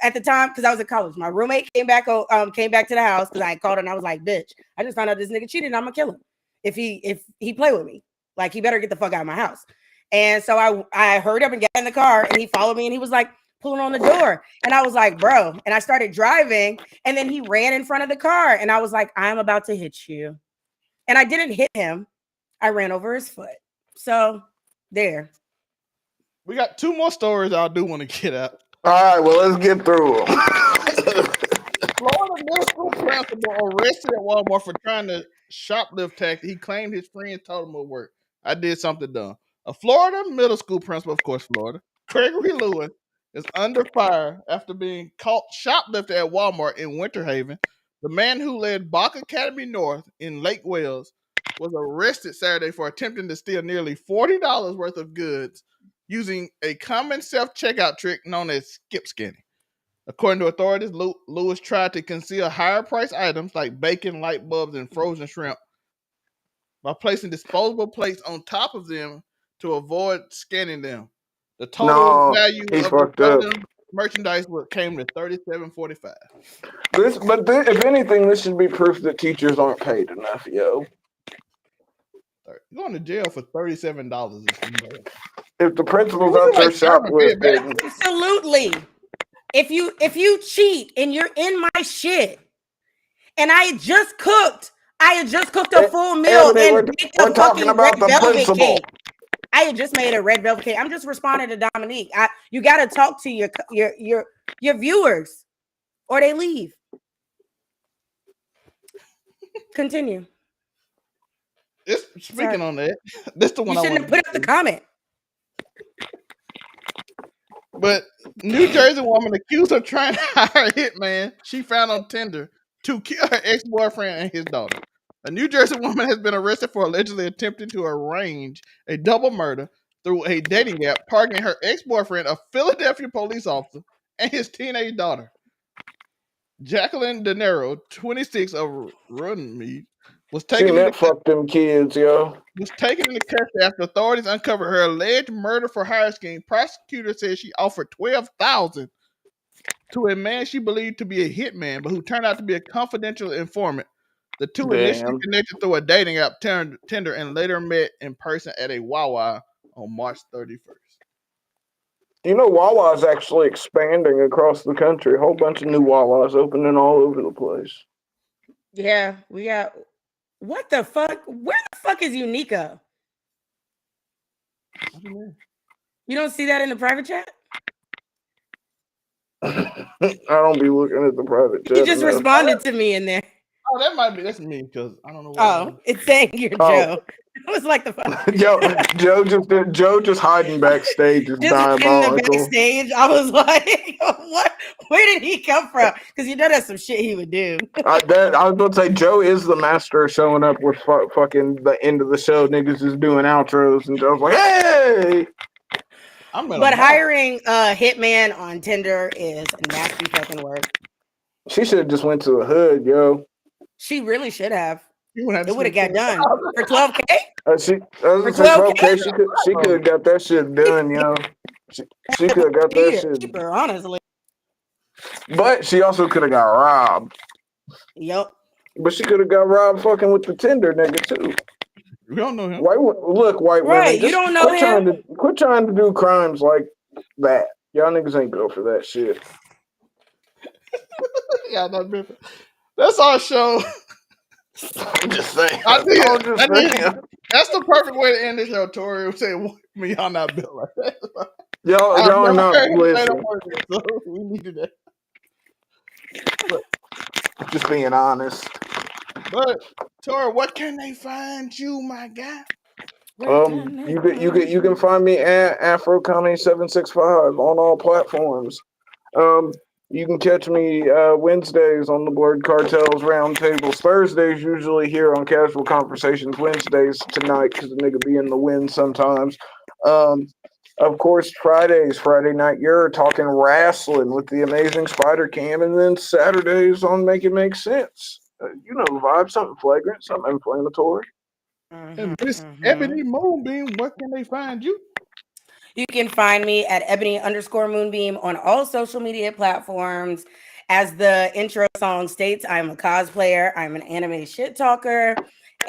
At the time, because I was in college, my roommate came back to the house because I called her, and I was like, "Bitch, I just found out this nigga cheated, and I'm gonna kill him if he play with me. Like, he better get the fuck out of my house." And so I hurried up and got in the car, and he followed me, and he was like pulling on the door, and I was like, "Bro," and I started driving, and then he ran in front of the car, and I was like, "I'm about to hit you," and I didn't hit him. I ran over his foot. So there. We got two more stories I do want to get at. All right, well, let's get through them. Florida middle school principal arrested at Walmart for trying to shoplift tax. He claimed his friends told him it would work. I did something dumb. A Florida middle school principal, of course, Florida, Gregory Lewis, is under fire after being caught shoplifting at Walmart in Winter Haven. The man who led Bach Academy North in Lake Wales was arrested Saturday for attempting to steal nearly $40 worth of goods using a common self-checkout trick known as skip scanning. According to authorities, Lewis tried to conceal higher price items like bacon, light bulbs, and frozen shrimp by placing disposable plates on top of them to avoid scanning them. The total No, value he of the fucked up. stolen merchandise came to $37.45. If anything, this should be proof that teachers aren't paid enough, yo. You're going to jail for $37. If the principal's out there shoplifting, absolutely. If you cheat and you're in my shit, and I had just cooked a full meal and baked a fucking red velvet cake. I had just made a red velvet cake. I'm just responding to Dominique. You got to talk to your viewers, or they leave. Continue. Speaking on that, that's the one you shouldn't have put up the comment. But New Jersey woman accused of trying to hire a hitman she found on Tinder to kill her ex-boyfriend and his daughter. A New Jersey woman has been arrested for allegedly attempting to arrange a double murder through a dating app, targeting her ex-boyfriend, a Philadelphia police officer, and his teenage daughter. Jacqueline De Niro, 26 of Runnymede, was taken into fuck them kids, yo. Was taken into custody after authorities uncovered her alleged murder for hire scheme. Prosecutor said she offered $12,000 to a man she believed to be a hitman, but who turned out to be a confidential informant. The two initially connected through a dating app, Tinder, and later met in person at a Wawa on March 31st. You know, Wawa's actually expanding across the country. A whole bunch of new Wawas opening all over the place. Yeah, we got. What the fuck? Where the fuck is Unica? You don't see that in the private chat? I don't be looking at the private chat. You just responded to me in there. Oh, that's me because I don't know. Oh, it's saying you're Joe. I was like the fuck. Joe just hiding backstage is diabolical. In the backstage, I was like, what? Where did he come from? Because you know that's some shit he would do. I was about to say Joe is the master of showing up with fucking the end of the show. Niggas is doing outros, and Joe's like, hey. But hiring a hitman on Tinder is nasty fucking work. She should have just went to the hood, yo. She really should have. It would have got done for $12K. For $12K, she could have got that shit done, yo. She could have got that shit. Cheaper, honestly. But she also could have got robbed. Yep. But she could have got robbed fucking with the Tinder nigga too. We don't know him. White women. You don't know him. Quit trying to do crimes like that. Y'all niggas ain't go for that shit. Yeah, that's our show. I'm just saying. That's the perfect way to end the show, Tori. We say, y'all not built like that. Y'all are not. Listen. So we needed that. But, just being honest. But Tori, what can they find you, my guy? You can find me at AfroComedy765 on all platforms. You can catch me Wednesdays on the Blurred Cartels Roundtables. Thursdays usually here on Casual Conversations. Wednesdays tonight because the nigga be in the wind sometimes. Of course, Friday night, you're talking wrestling with the amazing Spider Cam, and then Saturdays on Make It Make Sense. You know the vibe, something flagrant, something inflammatory. And Miss Ebony Moonbeam, where can they find you? You can find me at Ebony_Moonbeam on all social media platforms. As the intro song states, I'm a cosplayer, I'm an anime shit talker,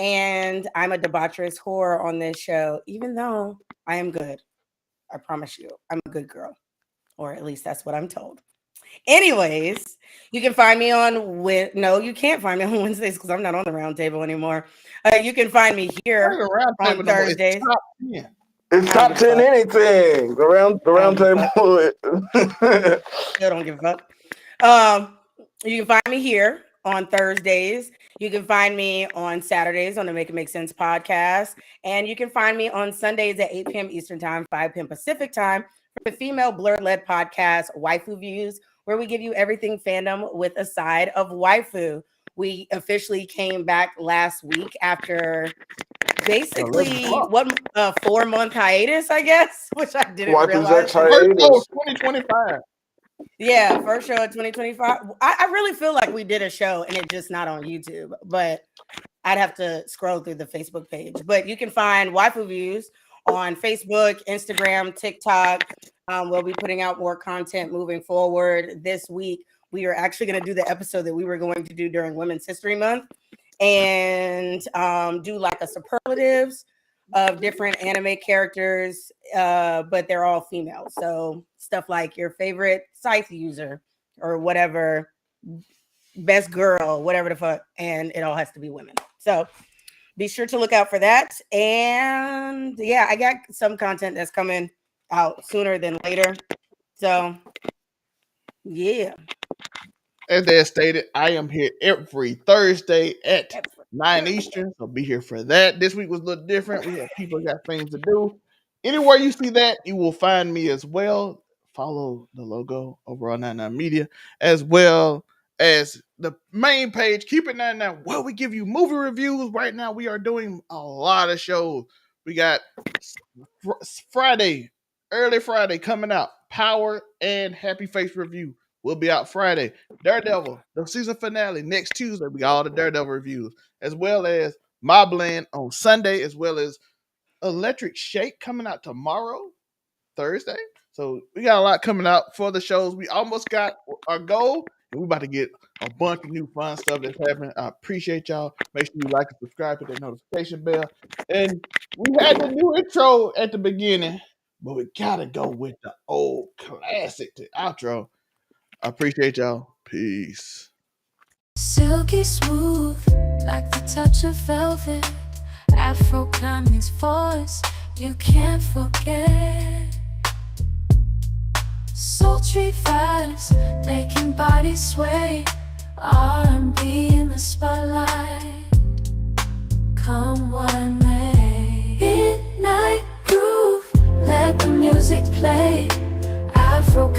and I'm a debaucherous whore on this show, even though I am good. I promise you, I'm a good girl. Or at least that's what I'm told. Anyways, you can find me on you can't find me on Wednesdays because I'm not on the round table anymore. You can find me here on Thursdays. It's top 10 anything. The round table. Still don't give a fuck. You can find me here on Thursdays. You can find me on Saturdays on the Make It Make Sense podcast. And you can find me on Sundays at 8 p.m. Eastern Time, 5 p.m. Pacific Time for the female blurred-led podcast, Waifu Views, where we give you everything fandom with a side of waifu. We officially came back last week after basically 4-month hiatus, I guess, which I didn't realize. 2025. Yeah, first show of 2025. I really feel like we did a show and it's just not on YouTube, but I'd have to scroll through the Facebook page. But you can find Waifu Views on Facebook, Instagram, TikTok. We'll be putting out more content moving forward. This week, we are actually going to do the episode that we were going to do during Women's History Month and do like a superlatives of different anime characters, but they're all female. So stuff like your favorite scythe user or whatever, best girl, whatever the fuck, and it all has to be women. So be sure to look out for that. And yeah, I got some content that's coming out sooner than later. So yeah. As they stated, I am here every Thursday at 9 Eastern, so be here for that. This week was a little different. We have people got things to do. Anywhere you see that, you will find me as well. Follow the logo over on 99 Media, as well as the main page. Keep it 99, where we give you movie reviews. Right now, we are doing a lot of shows. We got Friday, early Friday coming out. Power and Happy Face review will be out Friday. Daredevil, the season finale next Tuesday. We got all the Daredevil reviews, as well as My Blend on Sunday, as well as Electric Shake coming out tomorrow, Thursday. So we got a lot coming out for the shows. We almost got our goal, and we're about to get a bunch of new fun stuff that's happening. I appreciate y'all. Make sure you like and subscribe to that notification bell. And we had the new intro at the beginning, but we gotta go with the old classic to outro. I appreciate y'all. Peace. Silky smooth, like the touch of velvet. Afro Kanye's voice, you can't forget. Sultry vibes, making bodies sway. R&B in the spotlight, come what may. Midnight groove, let the music play. Afro